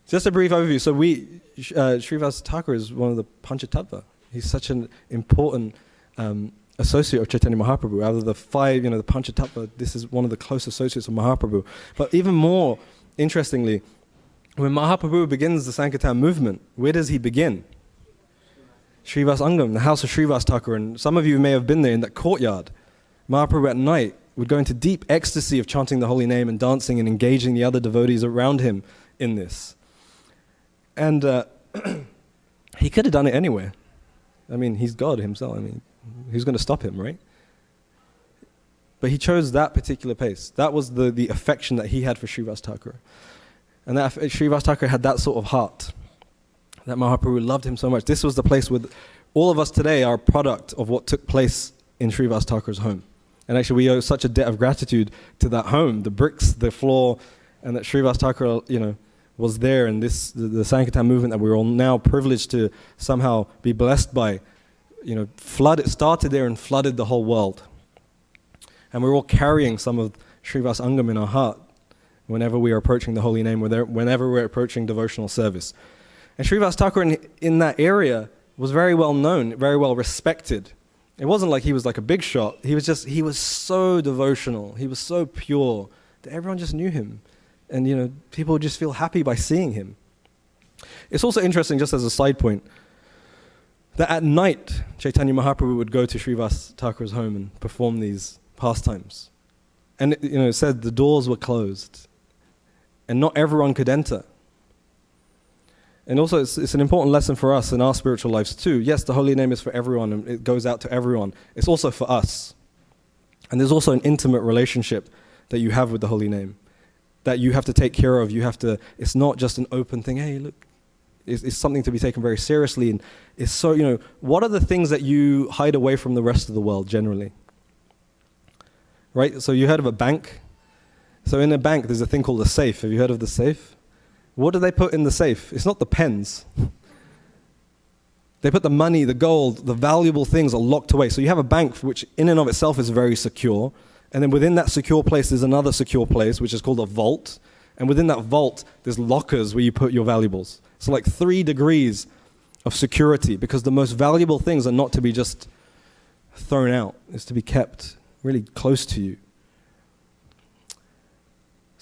just a brief overview. So Srivas Thakur is one of the Panchatattva. He's such an important associate of Chaitanya Mahaprabhu. Out of the 5, the Panchatattva, this is one of the close associates of Mahaprabhu. But even more interestingly, when Mahaprabhu begins the Sankirtan movement, where does he begin? Srivas Angam, the house of Srivas Thakur. And some of you may have been there in that courtyard. Mahaprabhu at night would go into deep ecstasy of chanting the holy name and dancing and engaging the other devotees around him in this. And he could have done it anywhere. I mean, he's God himself. I mean, who's going to stop him, right? But he chose that particular place. That was the affection that he had for Srivas Thakur. And that Srivas Thakur had that sort of heart, that Mahaprabhu loved him so much. This was the place where all of us today are a product of what took place in Srivas Thakur's home. And actually we owe such a debt of gratitude to that home, the bricks, the floor, and that Srivas Thakur, was there, and the Sankirtan movement that we're all now privileged to somehow be blessed by, started there and flooded the whole world. And we're all carrying some of Srivas Angam in our heart whenever we are approaching the holy name, whenever we're approaching devotional service. And Srivas Thakur in that area was very well known, very well respected. It wasn't like he was like a big shot. He was so devotional. He was so pure that everyone just knew him. And, people would just feel happy by seeing him. It's also interesting, just as a side point, that at night, Chaitanya Mahaprabhu would go to Srivas Thakur's home and perform these pastimes. And, it said the doors were closed. And not everyone could enter. And also, it's an important lesson for us in our spiritual lives too. Yes, the holy name is for everyone, and it goes out to everyone. It's also for us. And there's also an intimate relationship that you have with the holy name that you have to take care of. It's not just an open thing. Hey, look, it's something to be taken very seriously. And it's so, what are the things that you hide away from the rest of the world generally? Right? So you heard of a bank? So in a bank, there's a thing called a safe. Have you heard of the safe? What do they put in the safe? It's not the pens. They put the money, the gold, the valuable things are locked away. So you have a bank which in and of itself is very secure. And then within that secure place, there's another secure place, which is called a vault. And within that vault, there's lockers where you put your valuables. So like 3 degrees of security, because the most valuable things are not to be just thrown out. It's to be kept really close to you.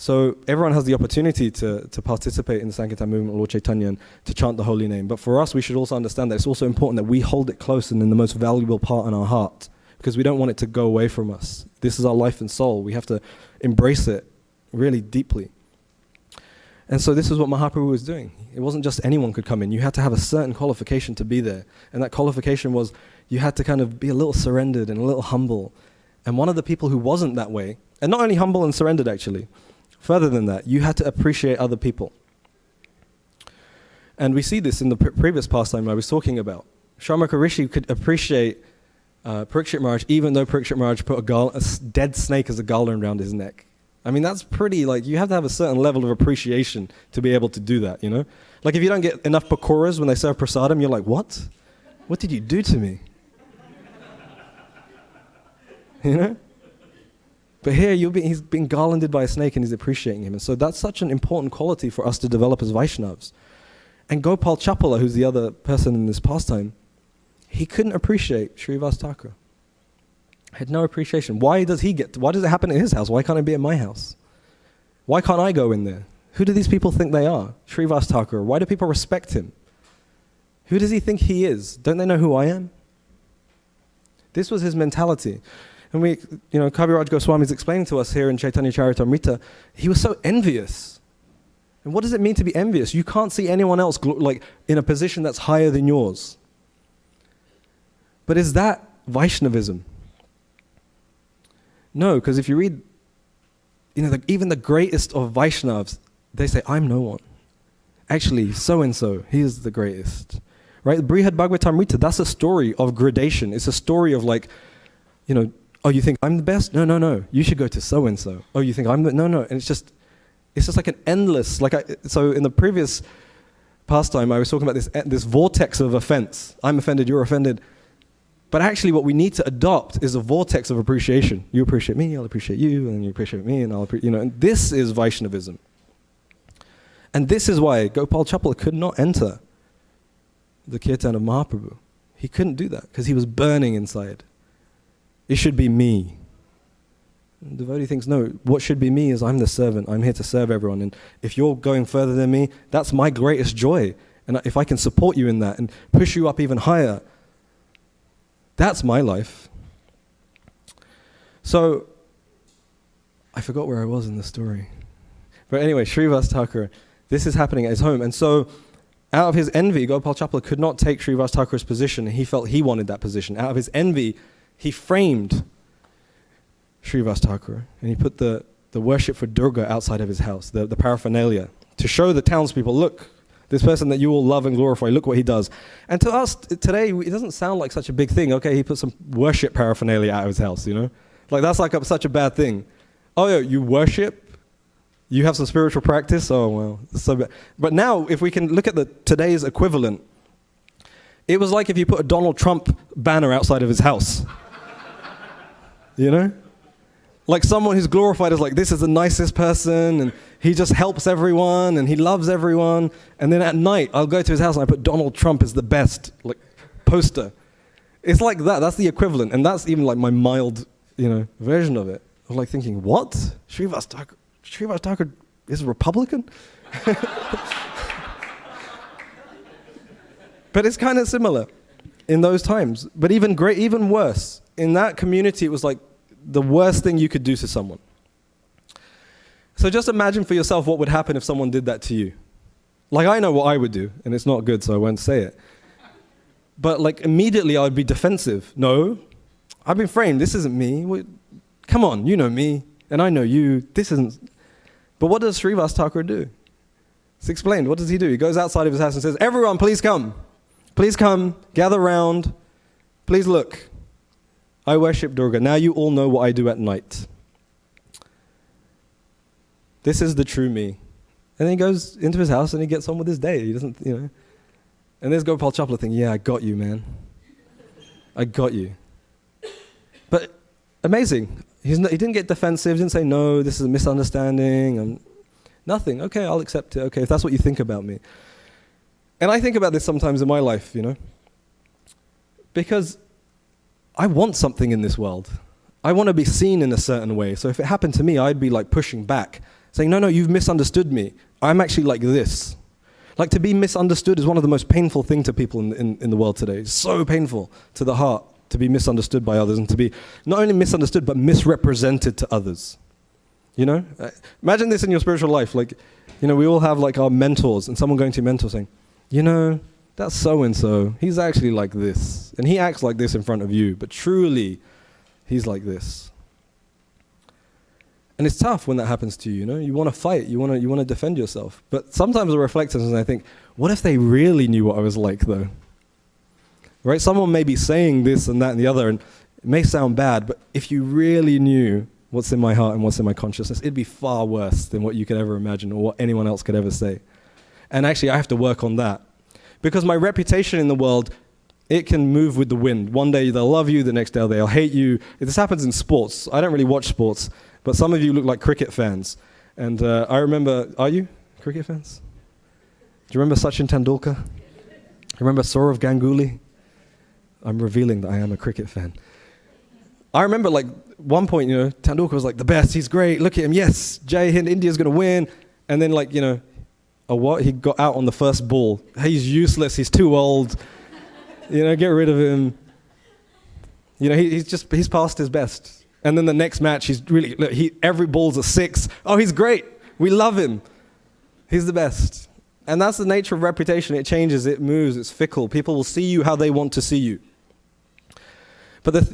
So everyone has the opportunity to participate in the Sankirtan movement, Lord Chaitanya, and to chant the holy name. But for us, we should also understand that it's also important that we hold it close and in the most valuable part in our heart, because we don't want it to go away from us. This is our life and soul. We have to embrace it really deeply. And so this is what Mahaprabhu was doing. It wasn't just anyone could come in. You had to have a certain qualification to be there. And that qualification was you had to kind of be a little surrendered and a little humble. And one of the people who wasn't that way, and not only humble and surrendered actually, further than that, you had to appreciate other people. And we see this in the previous pastime I was talking about. Sharmaka Rishi could appreciate Berkshire March, even though Berkshire March put a dead snake as a garland around his neck. I mean, that's pretty, you have to have a certain level of appreciation to be able to do that, Like if you don't get enough pakoras when they serve prasadam, you're like, what? What did you do to me? But here, he's being garlanded by a snake and he's appreciating him. And so that's such an important quality for us to develop as Vaishnavas. And Gopal Chapala, who's the other person in this pastime, he couldn't appreciate Srivas Thakur. Had no appreciation. Why does it happen in his house? Why can't it be at my house? Why can't I go in there? Who do these people think they are? Srivas Thakur. Why do people respect him? Who does he think he is? Don't they know who I am? This was his mentality. And Kaviraj Goswami is explaining to us here in Chaitanya Charitamrita, he was so envious. And what does it mean to be envious? You can't see anyone else in a position that's higher than yours. But is that Vaishnavism? No, because if you read, even the greatest of Vaishnavas, they say, I'm no one. Actually, so-and-so, he is the greatest. Right? Brihad Bhagavatamrita, that's a story of gradation. It's a story of oh, you think I'm the best? No. You should go to so-and-so. Oh, you think I'm the... No. And it's just like an endless... So in the previous pastime, I was talking about this vortex of offense. I'm offended, you're offended. But actually what we need to adopt is a vortex of appreciation. You appreciate me, I'll appreciate you, and you appreciate me, and I'll appreciate... and this is Vaishnavism. And this is why Gopal Chapala could not enter the kirtan of Mahaprabhu. He couldn't do that, because he was burning inside. It should be me. And the devotee thinks, no, what should be me is I'm the servant. I'm here to serve everyone. And if you're going further than me, that's my greatest joy. And if I can support you in that and push you up even higher, that's my life. So, I forgot where I was in the story. But anyway, Srivas Thakur, this is happening at his home. And so, out of his envy, Gopal Chapala could not take Srivas Thakur's position. He felt he wanted that position. Out of his envy, he framed Srivas Thakur, and he put the worship for Durga outside of his house, the paraphernalia, to show the townspeople, look, this person that you all love and glorify, look what he does. And to us today, it doesn't sound like such a big thing. Okay, he put some worship paraphernalia out of his house, Like that's such a bad thing. Oh, yeah, you worship? You have some spiritual practice? Oh, well, so bad. But now, if we can look at today's equivalent, it was like if you put a Donald Trump banner outside of his house. Like someone who's glorified as this is the nicest person, and he just helps everyone, and he loves everyone. And then at night, I'll go to his house and I put Donald Trump is the best, poster. It's like that. That's the equivalent. And that's even my mild, version of it. Of thinking, what? Srivas Thakur is a Republican? But it's kind of similar in those times. But even worse. In that community, it was the worst thing you could do to someone. So just imagine for yourself what would happen if someone did that to you. Like, I know what I would do, and it's not good, so I won't say it. But like, immediately I would be defensive. No, I've been framed. This isn't me. Come on, you know me, and I know you. This isn't. But what does Srivas Thakur do? It's explained. What does he do? He goes outside of his house and says, everyone, please come. Please come, gather round. Please look. I worship Durga. Now you all know what I do at night. This is the true me. And then he goes into his house and he gets on with his day. He doesn't, And there's Gopal Chapala thinking, yeah, I got you, man. I got you. But amazing. He didn't get defensive, didn't say, no, this is a misunderstanding. Nothing. Okay, I'll accept it. Okay, if that's what you think about me. And I think about this sometimes in my life, because I want something in this world. I want to be seen in a certain way. So if it happened to me, I'd be like pushing back, saying, no, you've misunderstood me. I'm actually like this. Like, to be misunderstood is one of the most painful things to people in the world today. It's so painful to the heart to be misunderstood by others and to be not only misunderstood, but misrepresented to others. Imagine this in your spiritual life. Like, we all have like our mentors, and someone going to your mentor saying, that's so-and-so. He's actually like this. And he acts like this in front of you, but truly, he's like this. And it's tough when that happens to you, You want to fight, you want to defend yourself. But sometimes I reflect and I think, what if they really knew what I was like, though? Right? Someone may be saying this and that and the other, and it may sound bad, but if you really knew what's in my heart and what's in my consciousness, it'd be far worse than what you could ever imagine or what anyone else could ever say. And actually, I have to work on that. Because my reputation in the world, it can move with the wind. One day they'll love you, the next day they'll hate you. This happens in sports. I don't really watch sports, but some of you look like cricket fans. And I remember, are you cricket fans? Do you remember Sachin Tendulkar? Remember Sourav Ganguly? I'm revealing that I am a cricket fan. I remember like one point, Tendulkar was like the best, he's great, look at him, yes, Jai Hind, India's going to win. And then like, he got out on the first ball. He's useless, he's too old. Get rid of him. He's past his best. And then the next match, every ball's a 6. Oh, he's great. We love him. He's the best. And that's the nature of reputation. It changes, it moves, it's fickle. People will see you how they want to see you.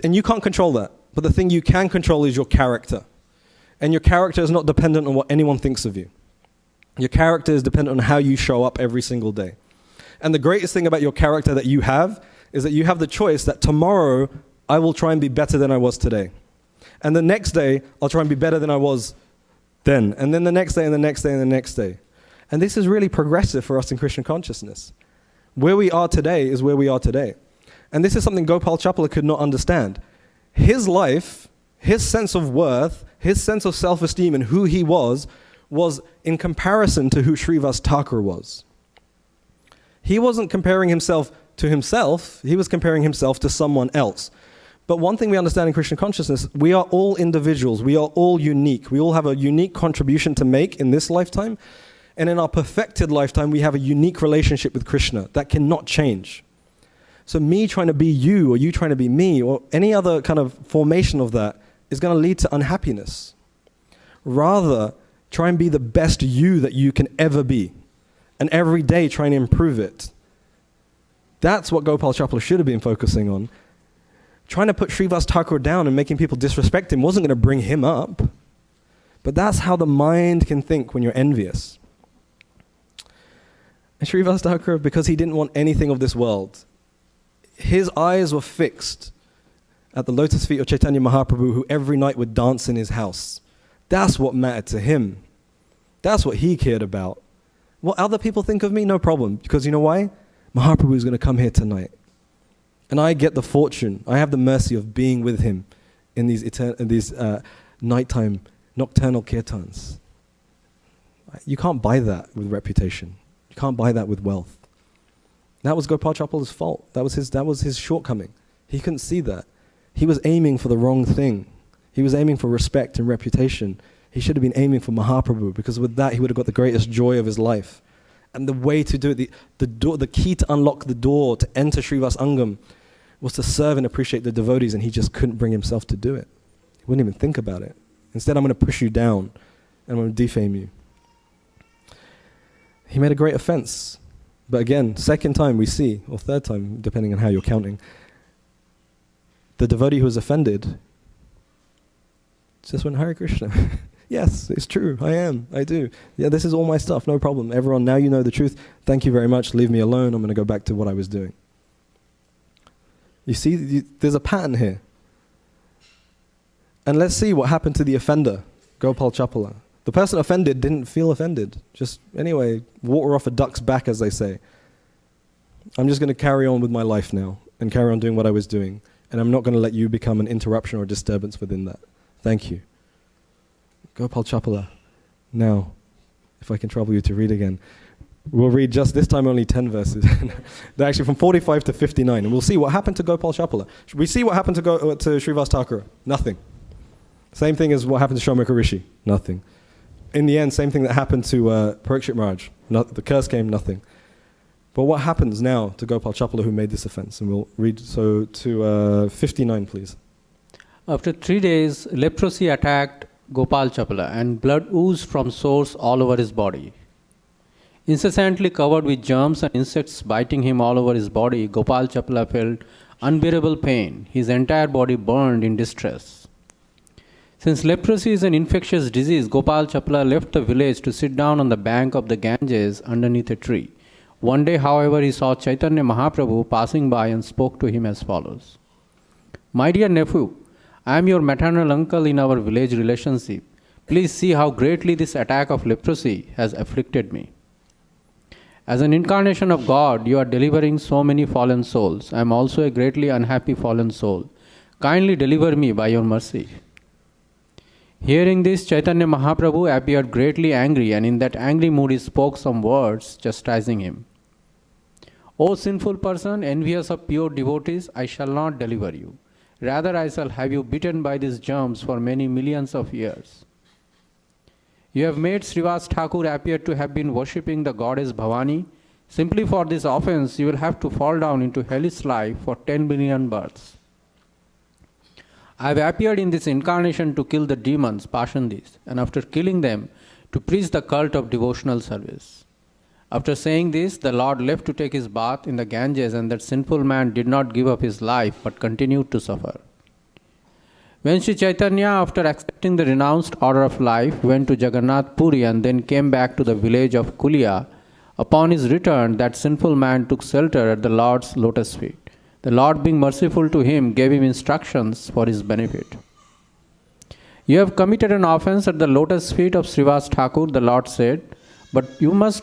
And you can't control that. But the thing you can control is your character. And your character is not dependent on what anyone thinks of you. Your character is dependent on how you show up every single day. And the greatest thing about your character that you have is that you have the choice that tomorrow I will try and be better than I was today. And the next day, I'll try and be better than I was then. And then the next day, and the next day, and the next day. And this is really progressive for us in Christian consciousness. Where we are today is where we are today. And this is something Gopal Chapala could not understand. His life, his sense of worth, his sense of self-esteem and who he was in comparison to who Srivas Thakur was. He wasn't comparing himself to himself, he was comparing himself to someone else. But one thing we understand in Christian consciousness, we are all individuals, we are all unique. We all have a unique contribution to make in this lifetime. And in our perfected lifetime, we have a unique relationship with Krishna that cannot change. So me trying to be you, or you trying to be me, or any other kind of formation of that is going to lead to unhappiness. Rather, try and be the best you that you can ever be. And every day trying to improve it. That's what Gopal Chapala should have been focusing on. Trying to put Srivas Thakur down and making people disrespect him wasn't going to bring him up. But that's how the mind can think when you're envious. And Srivas Thakur, because he didn't want anything of this world, his eyes were fixed at the lotus feet of Chaitanya Mahaprabhu, who every night would dance in his house. That's what mattered to him. That's what he cared about. What other people think of me, no problem. Because you know why? Mahaprabhu is going to come here tonight. And I get the fortune, I have the mercy of being with him in these nighttime, nocturnal kirtans. You can't buy that with reputation. You can't buy that with wealth. That was Gopal Chapala's fault. That was his shortcoming. He couldn't see that. He was aiming for the wrong thing. He was aiming for respect and reputation. He should have been aiming for Mahaprabhu, because with that he would have got the greatest joy of his life. And the way to do it, the key to unlock the door to enter Srivas Angam was to serve and appreciate the devotees, and he just couldn't bring himself to do it. He wouldn't even think about it. Instead, I'm going to push you down and I'm going to defame you. he made a great offense. But again, second time we see, or third time, depending on how you're counting, the devotee who was offended just went, Hare Krishna. Yes, it's true, I do. Yeah, this is all my stuff, no problem. Everyone, now you know the truth. Thank you very much, leave me alone, I'm going to go back to what I was doing. You see, there's a pattern here. And let's see what happened to the offender, Gopal Chapala. The person offended didn't feel offended. Just, anyway, water off a duck's back, as they say. I'm just going to carry on with my life now and carry on doing what I was doing. And I'm not going to let you become an interruption or disturbance within that. Thank you. Gopal Chapala. Now, if I can trouble you to read again. We'll read just this time only 10 verses. They're actually from 45 to 59. And we'll see what happened to Gopal Chapala. We see what happened to Srivas Thakur. Nothing. Same thing as what happened to Shomika Rishi. Nothing. In the end, same thing that happened to Berkshire March. The curse came, nothing. But what happens now to Gopal Chapala who made this offense? And we'll read to 59, please. After 3 days, leprosy attacked Gopal Chapala and blood oozed from sores all over his body. Incessantly covered with germs and insects biting him all over his body, Gopal Chapala felt unbearable pain. His entire body burned in distress. Since leprosy is an infectious disease, Gopal Chapala left the village to sit down on the bank of the Ganges underneath a tree. One day, however, he saw Chaitanya Mahaprabhu passing by and spoke to him as follows. My dear nephew, I am your maternal uncle in our village relationship. Please see how greatly this attack of leprosy has afflicted me. As an incarnation of God, you are delivering so many fallen souls. I am also a greatly unhappy fallen soul. Kindly deliver me by your mercy. Hearing this, Chaitanya Mahaprabhu appeared greatly angry, and in that angry mood he spoke some words chastising him. O sinful person, envious of pure devotees, I shall not deliver you. Rather, I shall have you bitten by these germs for many millions of years. You have made Srivas Thakur appear to have been worshipping the goddess Bhavani. Simply for this offense, you will have to fall down into hellish life for 10 billion births. I have appeared in this incarnation to kill the demons, Pashandis, and after killing them, to preach the cult of devotional service. After saying this, the Lord left to take his bath in the Ganges, and that sinful man did not give up his life, but continued to suffer. When Sri Chaitanya, after accepting the renounced order of life, went to Jagannath Puri and then came back to the village of Kulia, upon his return, that sinful man took shelter at the Lord's lotus feet. The Lord, being merciful to him, gave him instructions for his benefit. You have committed an offense at the lotus feet of Srivas Thakur, the Lord said, but you must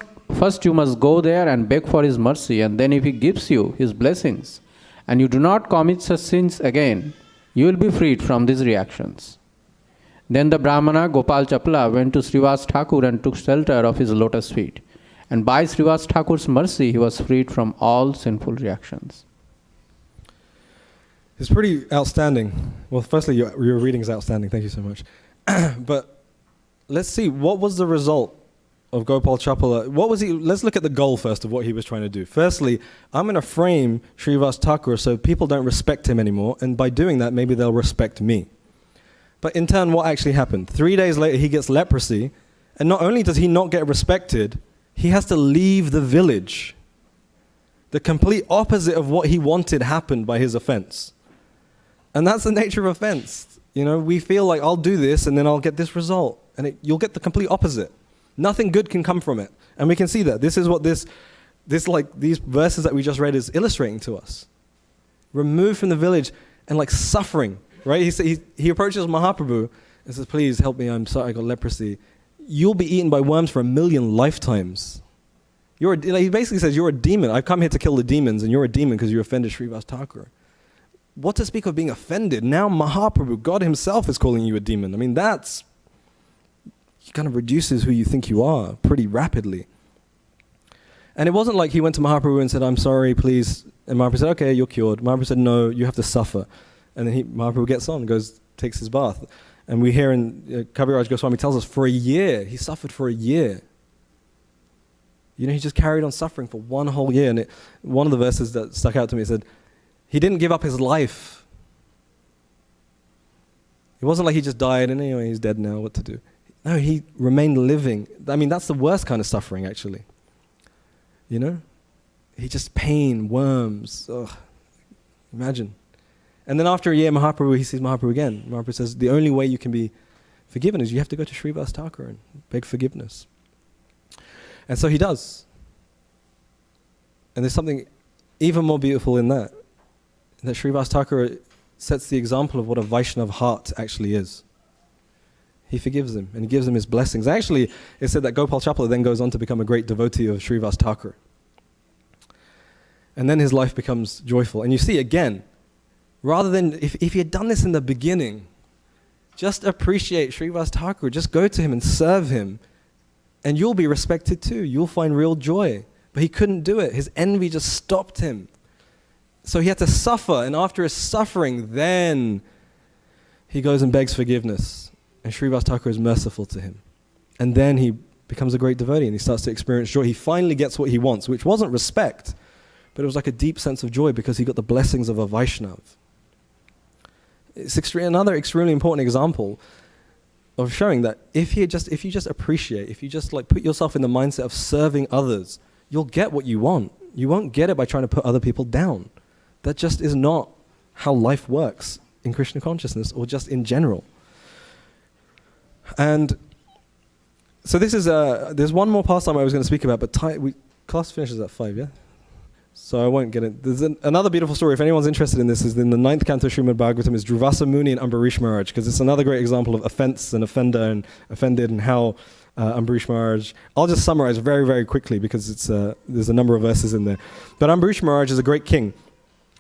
go there and beg for his mercy, and then if he gives you his blessings, and you do not commit such sins again, you will be freed from these reactions. Then the Brahmana Gopal Chapala went to Srivas Thakur and took shelter of his lotus feet, and by Srivas Thakur's mercy he was freed from all sinful reactions. It's pretty outstanding. Well, firstly, your reading is outstanding. Thank you so much. But let's see, what was the result of Gopal Chapala? Let's look at the goal first of what he was trying to do. Firstly, I'm going to frame Srivas Thakur so people don't respect him anymore, and by doing that, maybe they'll respect me. But in turn, what actually happened? 3 days later, he gets leprosy, and not only does he not get respected, he has to leave the village. The complete opposite of what he wanted happened by his offense. And that's the nature of offense. You know, we feel like I'll do this and then I'll get this result. And you'll get the complete opposite. Nothing good can come from it. And we can see that. This is what these verses that we just read is illustrating to us. Removed from the village and like suffering, right? He approaches Mahaprabhu and says, please help me, I'm sorry, I got leprosy. You'll be eaten by worms for 1,000,000 lifetimes. He basically says, you're a demon. I've come here to kill the demons and you're a demon because you offended Srivas Thakur. What to speak of being offended? Now Mahaprabhu, God himself is calling you a demon. I mean, he kind of reduces who you think you are pretty rapidly. And it wasn't like he went to Mahaprabhu and said, I'm sorry, please. And Mahaprabhu said, okay, you're cured. Mahaprabhu said, no, you have to suffer. And then Mahaprabhu gets on, takes his bath. And we hear in Kaviraj Goswami tells us for a year, he suffered for a year. You know, he just carried on suffering for 1 whole year. And one of the verses that stuck out to me said, he didn't give up his life. It wasn't like he just died and anyway, he's dead now, what to do? No, he remained living. I mean, that's the worst kind of suffering, actually. You know? He just pain, worms. Ugh. Imagine. And then after a year, Mahaprabhu, he sees Mahaprabhu again. Mahaprabhu says, the only way you can be forgiven is you have to go to Srivas Thakur and beg forgiveness. And so he does. And there's something even more beautiful in that Srivas Thakur sets the example of what a Vaishnava heart actually is. He forgives him and he gives him his blessings. Actually, it said that Gopal Chapala then goes on to become a great devotee of Srivas Thakur. And then his life becomes joyful. And you see, again, rather than, if he had done this in the beginning, just appreciate Srivas Thakur, just go to him and serve him, and you'll be respected too. You'll find real joy. But he couldn't do it. His envy just stopped him. So he had to suffer, and after his suffering, then he goes and begs forgiveness. And Srivas Thakur is merciful to him. And then he becomes a great devotee, and he starts to experience joy. He finally gets what he wants, which wasn't respect, but it was like a deep sense of joy because he got the blessings of a Vaishnav. It's another extremely important example of showing that if you just appreciate, if you just like put yourself in the mindset of serving others, you'll get what you want. You won't get it by trying to put other people down. That just is not how life works in Krishna consciousness or just in general. And so this is there's one more pastime I was going to speak about, but class finishes at 5, yeah? So I won't get it. There's another beautiful story, if anyone's interested in this, is in the 9th canto of Srimad Bhagavatam, is Durvasa Muni and Ambarish Maharaj, because it's another great example of offense and offender and offended, and how Ambarish Maharaj, I'll just summarize very, very quickly because there's a number of verses in there. But Ambarish Maharaj is a great king.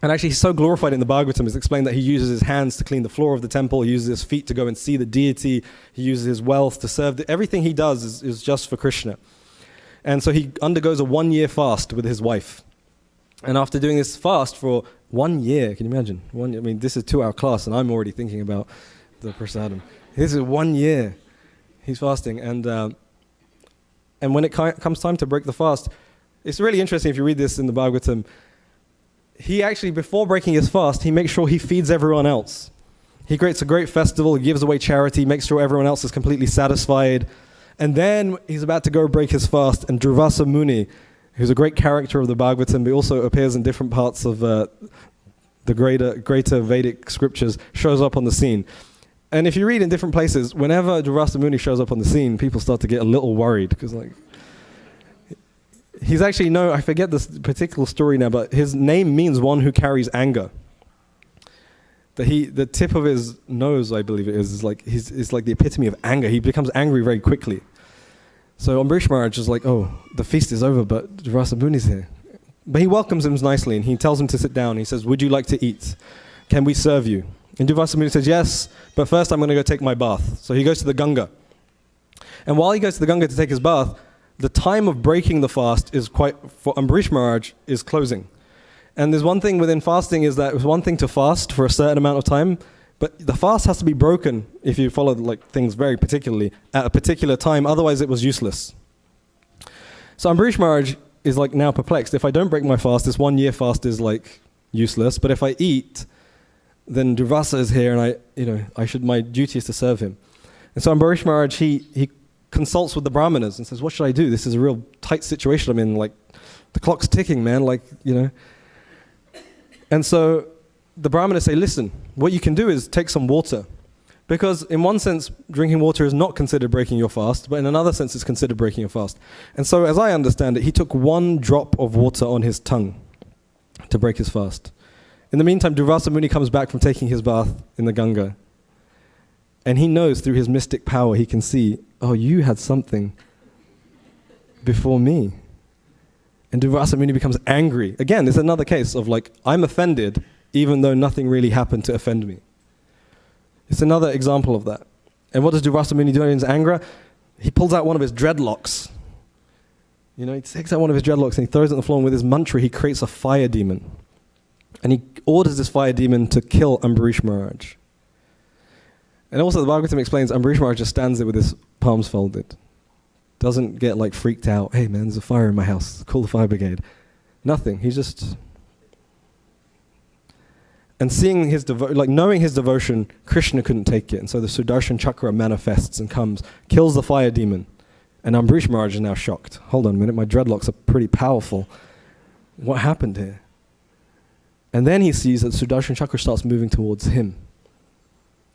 And actually he's so glorified in the Bhagavatam. It's explained that he uses his hands to clean the floor of the temple, he uses his feet to go and see the deity, he uses his wealth to serve. Everything he does is just for Krishna. And so he undergoes a 1-year fast with his wife. And after doing this fast for 1 year, can you imagine? This is a 2-hour class, and I'm already thinking about the prasadam. This is 1 year he's fasting, and when it comes time to break the fast, it's really interesting if you read this in the Bhagavatam. He actually, before breaking his fast, he makes sure he feeds everyone else. He creates a great festival, he gives away charity, makes sure everyone else is completely satisfied, and then he's about to go break his fast, and Durvasa Muni, who's a great character of the Bhagavatam, but also appears in different parts of the greater Vedic scriptures, shows up on the scene. And if you read in different places, whenever Durvasa Muni shows up on the scene, people start to get a little worried, because he's actually, I forget this particular story now, but his name means one who carries anger. The tip of his nose, I believe it is like the epitome of anger. He becomes angry very quickly. So Ambarish Maharaj is like, oh, the feast is over, but Durvasa Muni's here. But he welcomes him nicely, and he tells him to sit down. He says, would you like to eat? Can we serve you? And Durvasa Muni says, yes, but first I'm going to go take my bath. So he goes to the Ganga. And while he goes to the Ganga to take his bath, the time of breaking the fast for Ambarish Maharaj is closing. And there's one thing within fasting is that it's one thing to fast for a certain amount of time, but the fast has to be broken if you follow things very particularly at a particular time, otherwise it was useless. So Ambarish Maharaj is now perplexed. If I don't break my fast, this 1 year fast is useless, but if I eat, then Durvasa is here, and my duty is to serve him. And so Ambarish Maharaj, he consults with the Brahmanas and says, what should I do? This is a real tight situation I'm in, the clock's ticking, man, And so the Brahmanas say, listen, what you can do is take some water. Because in one sense, drinking water is not considered breaking your fast, but in another sense, it's considered breaking your fast. And so as I understand it, he took 1 drop of water on his tongue to break his fast. In the meantime, Durvasa Muni comes back from taking his bath in the Ganga. And he knows through his mystic power, he can see, oh, you had something before me. And Durvasa Muni becomes angry. Again, it's another case of I'm offended, even though nothing really happened to offend me. It's another example of that. And what does Durvasa Muni do in his anger? He pulls out one of his dreadlocks. He takes out one of his dreadlocks and he throws it on the floor, and with his mantra, he creates a fire demon. And he orders this fire demon to kill Ambarish Maharaj. And also the Bhagavatam explains Ambarish Maharaj just stands there with his palms folded. Doesn't get freaked out. Hey man, there's a fire in my house. Call the fire brigade. Nothing. He's just... And seeing his knowing his devotion, Krishna couldn't take it. And so the Sudarshan Chakra manifests and comes, kills the fire demon. And Ambarish Maharaj is now shocked. Hold on a minute, my dreadlocks are pretty powerful. What happened here? And then he sees that Sudarshan Chakra starts moving towards him.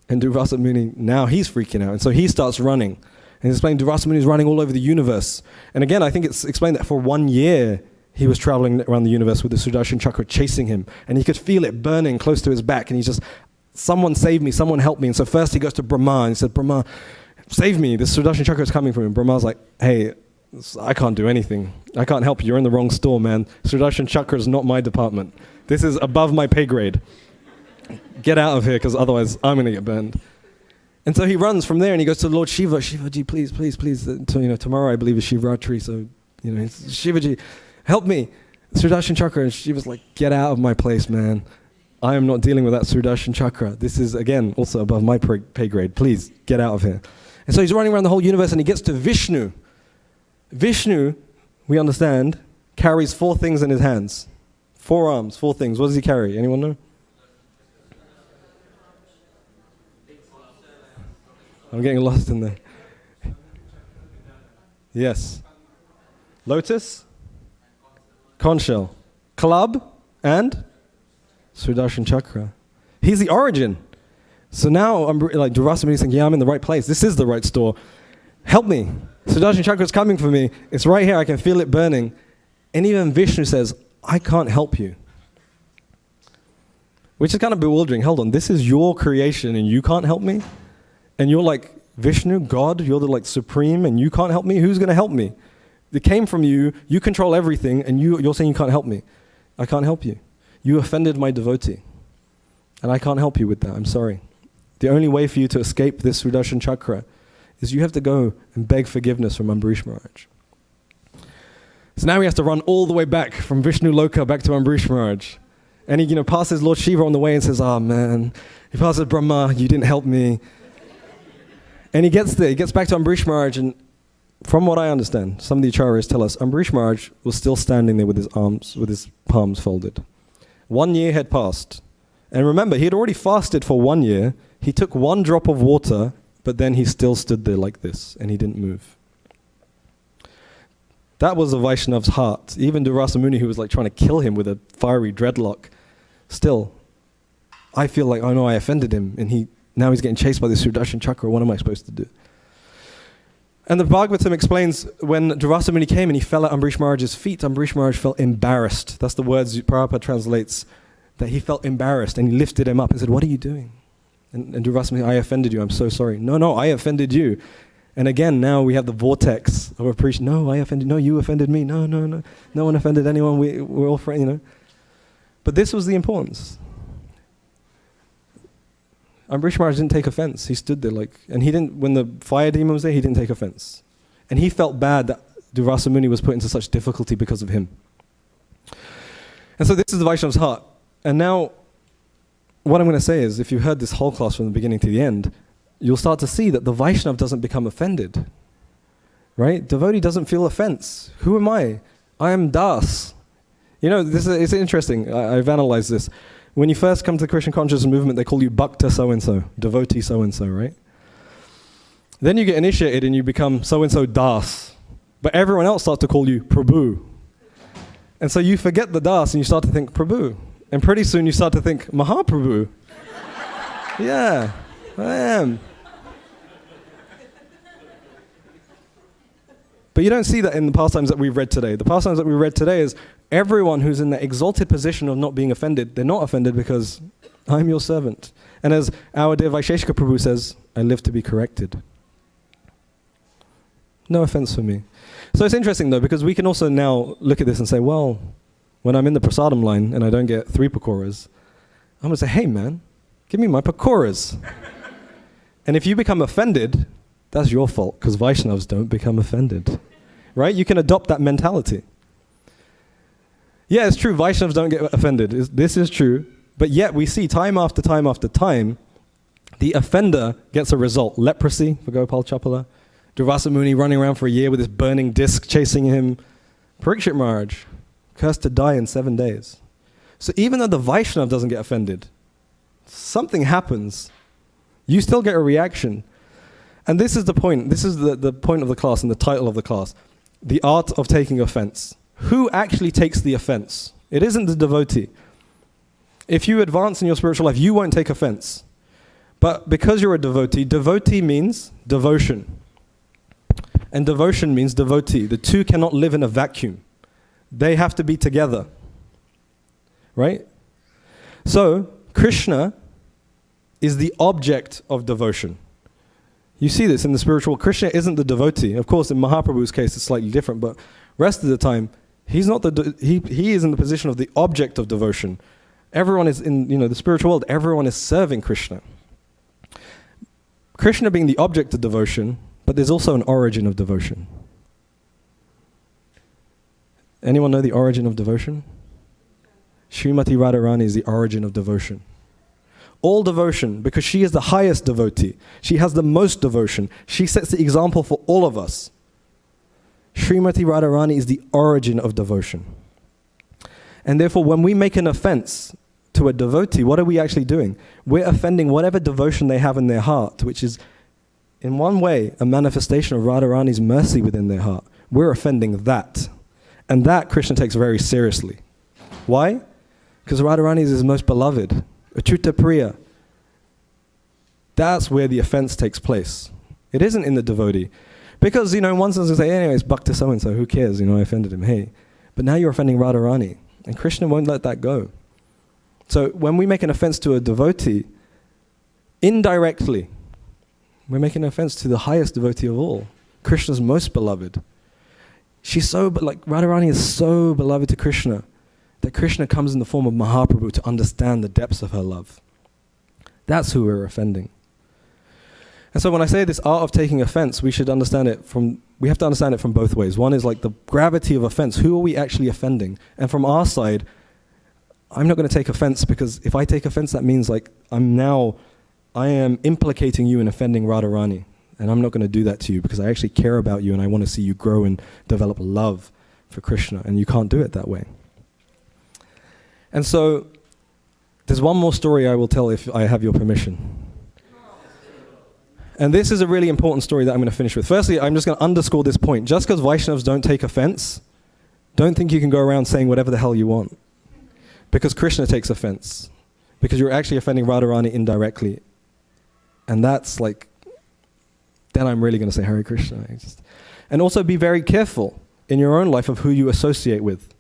And Durvasa Muni, now he's freaking out. And so he starts running. And he's explaining Durvasa Muni is running all over the universe. And again, I think it's explained that for 1 year, he was traveling around the universe with the Sudarshan Chakra chasing him. And he could feel it burning close to his back. And he's just, someone save me, someone help me. And so first he goes to Brahma and he said, Brahma, save me, this Sudarshan Chakra is coming from him. Brahma's like, hey, I can't do anything. I can't help you. You're in the wrong store, man. Sudarshan Chakra is not my department. This is above my pay grade. Get out of here, because otherwise I'm going to get burned. And so he runs from there and he goes to Lord Shiva. Shivaji, please, please, please. So, tomorrow I believe is Shivratri. So, Shivaji, help me. Sudarshan Chakra. And Shiva's like, get out of my place, man. I am not dealing with that Sudarshan Chakra. This is, again, also above my pay grade. Please, get out of here. And so he's running around the whole universe and he gets to Vishnu. Vishnu, we understand, carries 4 things in his hands. 4 arms, 4 things. What does he carry? Anyone know? I'm getting lost in there. Yes. Lotus, conch shell, club, and Sudarshan Chakra. He's the origin. So now I'm like Durvasa Muni saying, yeah, I'm in the right place. This is the right store. Help me. Sudarshan Chakra is coming for me. It's right here. I can feel it burning. And even Vishnu says, I can't help you. Which is kind of bewildering. Hold on, this is your creation and you can't help me? And you're like, Vishnu, God, you're the supreme and you can't help me? Who's going to help me? It came from you, you control everything, and you're saying you can't help me. I can't help you. You offended my devotee. And I can't help you with that, I'm sorry. The only way for you to escape this Sudarshan Chakra is you have to go and beg forgiveness from Ambarish Maharaj. So now he has to run all the way back from Vishnu Loka back to Ambarish Maharaj. And he passes Lord Shiva on the way and says, oh man, he passes Brahma, you didn't help me. And he gets there, he gets back to Ambarish Maharaj, and from what I understand, some of the acharyas tell us, Ambarish Maharaj was still standing there with his palms folded. 1 year had passed. And remember, he had already fasted for 1 year. He took 1 drop of water, but then he still stood there like this, and he didn't move. That was a Vaishnav's heart. Even Durvasa Muni, who was trying to kill him with a fiery dreadlock, still, I feel like, oh no, I offended him, and now he's getting chased by the Sudarshan Chakra. What am I supposed to do? And the Bhagavatam explains when Durvasa Muni came and he fell at Ambarish Maharaj's feet, Ambarish Maharaj felt embarrassed. That's the words Prabhupada translates, that he felt embarrassed, and he lifted him up and said, what are you doing? And Durvasa Muni, I offended you, I'm so sorry. No, I offended you. And again, now we have the vortex of appreciation. No, I offended, no, you offended me. No. No one offended anyone, we're all friends, But this was the importance. Ambarish Maharaj didn't take offense. He stood there and he didn't, when the fire demon was there, he didn't take offense. And he felt bad that Durvasa Muni was put into such difficulty because of him. And so this is the Vaishnav's heart. And now, what I'm going to say is, if you heard this whole class from the beginning to the end, you'll start to see that the Vaishnav doesn't become offended. Right? Devotee doesn't feel offense. Who am I? I am Das. It's interesting. I've analyzed this. When you first come to the Krishna consciousness movement, they call you Bhakta so-and-so, devotee so-and-so, right? Then you get initiated and you become so-and-so Das. But everyone else starts to call you Prabhu. And so you forget the Das and you start to think Prabhu. And pretty soon you start to think Mahaprabhu. Yeah, I am. But you don't see that in the pastimes that we've read today. The pastimes that we read today is everyone who's in the exalted position of not being offended, they're not offended because I'm your servant. And as our dear Vaisheshika Prabhu says, I live to be corrected. No offense for me. So it's interesting though, because we can also now look at this and say, well, when I'm in the prasadam line and I don't get 3 pakoras, I'm going to say, hey man, give me my pakoras. And if you become offended, that's your fault, because Vaishnavas don't become offended. Right? You can adopt that mentality. Yeah, it's true, Vaishnavas don't get offended. This is true. But yet we see time after time after time, the offender gets a result. Leprosy for Gopal Chapala. Durvasa Muni running around for a year with this burning disc chasing him. Berkshire March, cursed to die in 7 days. So even though the Vaishnav doesn't get offended, something happens. You still get a reaction. And this is the point. This is the point of the class and the title of the class. The art of taking offense. Who actually takes the offense? It isn't the devotee. If you advance in your spiritual life, you won't take offense. But because you're a devotee, devotee means devotion. And devotion means devotee. The two cannot live in a vacuum. They have to be together. Right? So, Krishna is the object of devotion. You see this in the spiritual. Krishna isn't the devotee. Of course, in Mahaprabhu's case, it's slightly different, but rest of the time, he's not he is in the position of the object of devotion. Everyone is in the spiritual world. Everyone is serving Krishna. Krishna being the object of devotion, but there's also an origin of devotion. Anyone know the origin of devotion? Srimati Radharani is the origin of devotion. All devotion, because she is the highest devotee. She has the most devotion. She sets the example for all of us. Srimati Radharani is the origin of devotion. And therefore, when we make an offense to a devotee, what are we actually doing? We're offending whatever devotion they have in their heart, which is, in one way, a manifestation of Radharani's mercy within their heart. We're offending that. And that Krishna takes very seriously. Why? Because Radharani is his most beloved. Achyuta Priya. That's where the offense takes place. It isn't in the devotee. Because, in one sense, you say, anyways, Bhakta so-and-so, who cares? I offended him. Hey. But now you're offending Radharani. And Krishna won't let that go. So when we make an offense to a devotee, indirectly, we're making an offense to the highest devotee of all, Krishna's most beloved. Radharani is so beloved to Krishna that Krishna comes in the form of Mahaprabhu to understand the depths of her love. That's who we're offending. And so when I say this art of taking offense, we have to understand it from both ways. One is like the gravity of offense. Who are we actually offending? And from our side, I'm not going to take offense, because if I take offense, that means I am implicating you in offending Radharani. And I'm not going to do that to you, because I actually care about you and I want to see you grow and develop love for Krishna. And you can't do it that way. And so, there's one more story I will tell if I have your permission. And this is a really important story that I'm going to finish with. Firstly, I'm just going to underscore this point. Just because Vaishnavas don't take offense, don't think you can go around saying whatever the hell you want. Because Krishna takes offense. Because you're actually offending Radharani indirectly. And that's then I'm really going to say Hare Krishna. And also be very careful in your own life of who you associate with.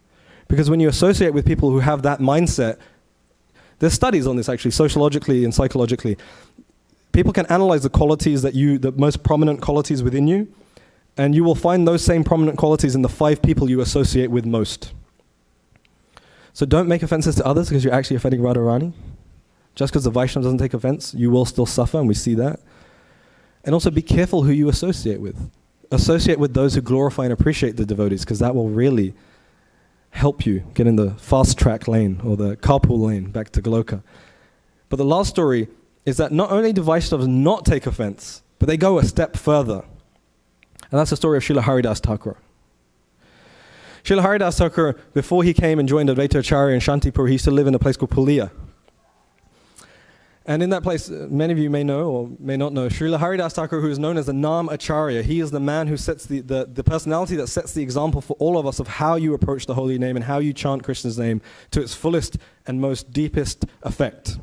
Because when you associate with people who have that mindset, there's studies on this actually, sociologically and psychologically. People can analyze the qualities the most prominent qualities within you, and you will find those same prominent qualities in the 5 people you associate with most. So don't make offenses to others because you're actually offending Radharani. Just because the Vaishnava doesn't take offense, you will still suffer, and we see that. And also be careful who you associate with. Associate with those who glorify and appreciate the devotees, because that will really help you get in the fast track lane or the carpool lane back to Goloka. But the last story is that not only do Vaishnavas not take offense, but they go a step further. And that's the story of Srila Haridas Thakur. Srila Haridas Thakur, before he came and joined Advaita Acharya in Shantipur, he used to live in a place called Pulia. And in that place, many of you may know or may not know, Srila Haridas Thakur, who is known as the Nam Acharya, he is the man who sets the personality that sets the example for all of us of how you approach the holy name and how you chant Krishna's name to its fullest and most deepest effect.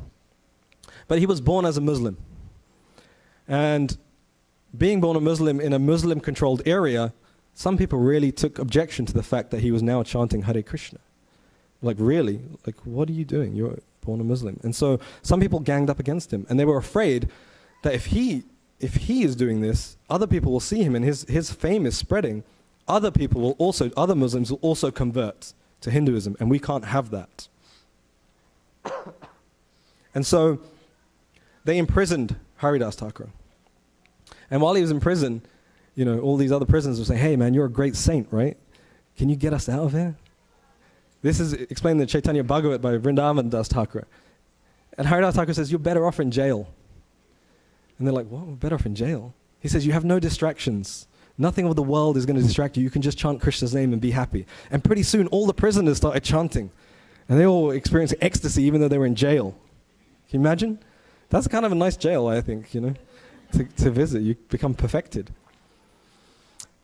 But he was born as a Muslim. And being born a Muslim in a Muslim-controlled area, some people really took objection to the fact that he was now chanting Hare Krishna. Really? What are you doing? You're born a Muslim. And so some people ganged up against him. And they were afraid that if he is doing this, other people will see him and his fame is spreading. Other Muslims will also convert to Hinduism. And we can't have that. And so they imprisoned Haridas Thakur. And while he was in prison, all these other prisoners were saying, hey man, you're a great saint, right? Can you get us out of here? This is explained in the Chaitanya Bhagavat by Vrindavan Das Thakur. And Haridas Thakur says, you're better off in jail. And they're like, what? We're better off in jail? He says, you have no distractions. Nothing of the world is going to distract you. You can just chant Krishna's name and be happy. And pretty soon, all the prisoners started chanting. And they all experienced ecstasy even though they were in jail. Can you imagine? That's kind of a nice jail, I think, to visit. You become perfected.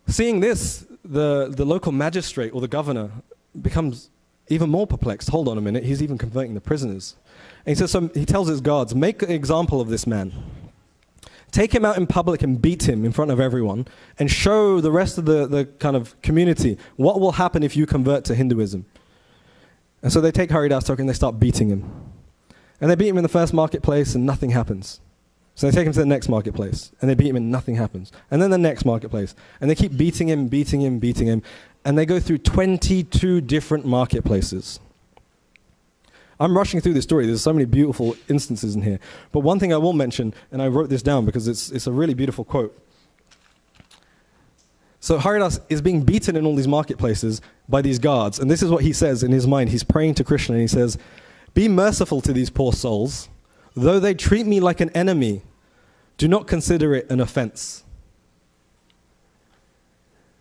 Seeing this, the local magistrate or the governor becomes even more perplexed. Hold on a minute, he's even converting the prisoners. And he says, so he tells his guards, make an example of this man. Take him out in public and beat him in front of everyone and show the rest of the kind of community what will happen if you convert to Hinduism. And so they take Haridas Thakur and they start beating him. And they beat him in the first marketplace and nothing happens. So they take him to the next marketplace and they beat him and nothing happens. And then the next marketplace. And they keep beating him, beating him, beating him. And they go through 22 different marketplaces. I'm rushing through this story. There's so many beautiful instances in here. But one thing I will mention, and I wrote this down because it's a really beautiful quote. So Haridas is being beaten in all these marketplaces by these guards. And this is what he says in his mind. He's praying to Krishna and he says, be merciful to these poor souls. Though they treat me like an enemy, do not consider it an offense.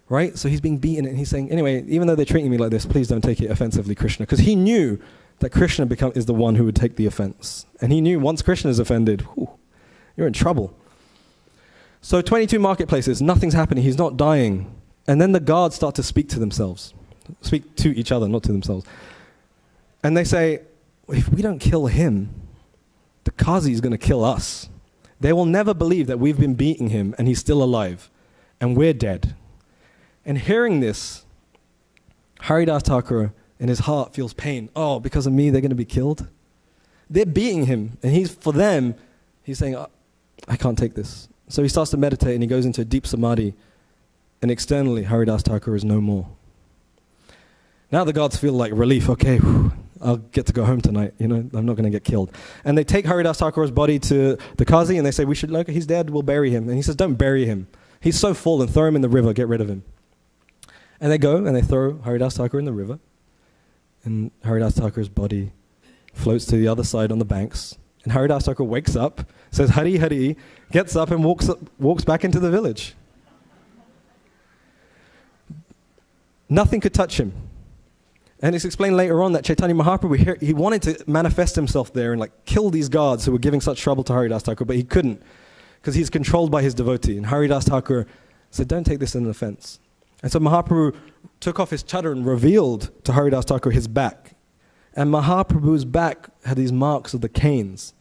Right? So he's being beaten and he's saying, anyway, even though they're treating me like this, please don't take it offensively, Krishna. Because he knew that Krishna is the one who would take the offense. And he knew once Krishna is offended, you're in trouble. So 22 marketplaces, nothing's happening, he's not dying. And then the guards start to speak to themselves. Speak to each other, not to themselves. And they say, if we don't kill him, the Qazi is going to kill us. They will never believe that we've been beating him and he's still alive. And we're dead. And hearing this, Haridas Thakur in his heart feels pain. Oh, because of me, they're going to be killed? They're beating him. And he's saying, oh, I can't take this. So he starts to meditate and he goes into a deep samadhi. And externally, Haridas Thakur is no more. Now the guards feel like relief. Okay, I'll get to go home tonight. I'm not going to get killed. And they take Haridas Thakur's body to the Qazi and they say, he's dead, we'll bury him. And he says, don't bury him. He's so fallen, throw him in the river, get rid of him. And they go and they throw Haridas Thakur in the river. And Haridas Thakur's body floats to the other side on the banks. And Haridas Thakur wakes up, says Hari Hari, gets up and walks back into the village. Nothing could touch him. And it's explained later on that Chaitanya Mahaprabhu, he wanted to manifest himself there and kill these guards who were giving such trouble to Haridas Thakur, but he couldn't because he's controlled by his devotee. And Haridas Thakur said, don't take this as an offense. And so Mahaprabhu took off his chadar and revealed to Haridas Thakur his back. And Mahaprabhu's back had these marks of the canes.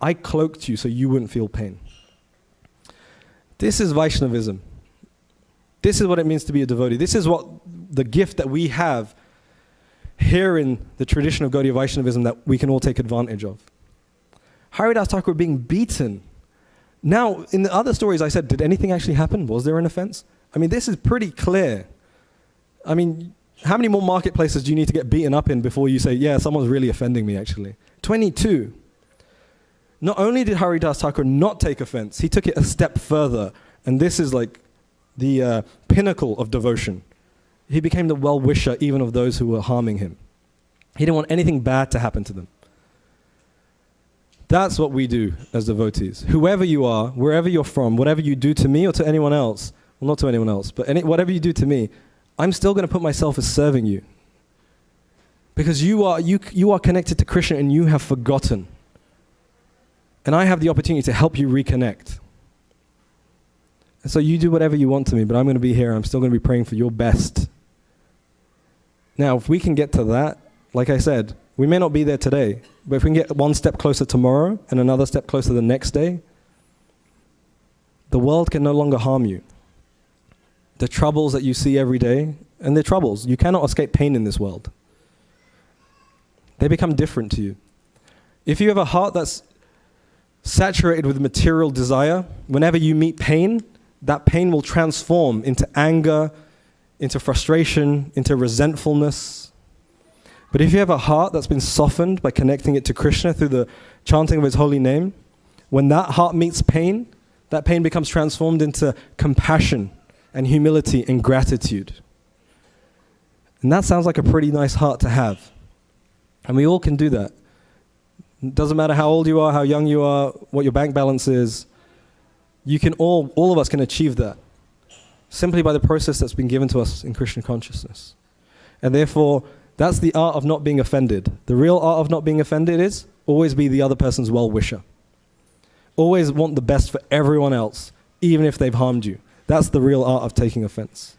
I cloaked you so you wouldn't feel pain. This is Vaishnavism. This is what it means to be a devotee. This is what the gift that we have here in the tradition of Gaudiya Vaishnavism that we can all take advantage of. Haridas Thakur being beaten. Now, in the other stories I said, did anything actually happen? Was there an offense? This is pretty clear. How many more marketplaces do you need to get beaten up in before you say, yeah, someone's really offending me actually? 22. Not only did Haridas Thakur not take offense, he took it a step further. And this is the pinnacle of devotion. He became the well-wisher even of those who were harming him. He didn't want anything bad to happen to them. That's what we do as devotees. Whoever you are, wherever you're from, whatever you do to me or to anyone else, well, not to anyone else, but whatever you do to me, I'm still going to put myself as serving you. Because you are connected to Krishna and you have forgotten. And I have the opportunity to help you reconnect. And so you do whatever you want to me, but I'm going to be here. I'm still going to be praying for your best. Now, if we can get to that, like I said, we may not be there today, but if we can get one step closer tomorrow and another step closer the next day, the world can no longer harm you. The troubles that you see every day, and they're troubles. You cannot escape pain in this world. They become different to you. If you have a heart that's saturated with material desire, whenever you meet pain, that pain will transform into anger, into frustration, into resentfulness. But if you have a heart that's been softened by connecting it to Krishna through the chanting of his holy name, when that heart meets pain, that pain becomes transformed into compassion and humility and gratitude. And that sounds like a pretty nice heart to have. And we all can do that. It doesn't matter how old you are, how young you are, what your bank balance is. You can all of us can achieve that simply by the process that's been given to us in Krishna consciousness. And therefore, that's the art of not being offended. The real art of not being offended is always be the other person's well-wisher. Always want the best for everyone else, even if they've harmed you. That's the real art of taking offense.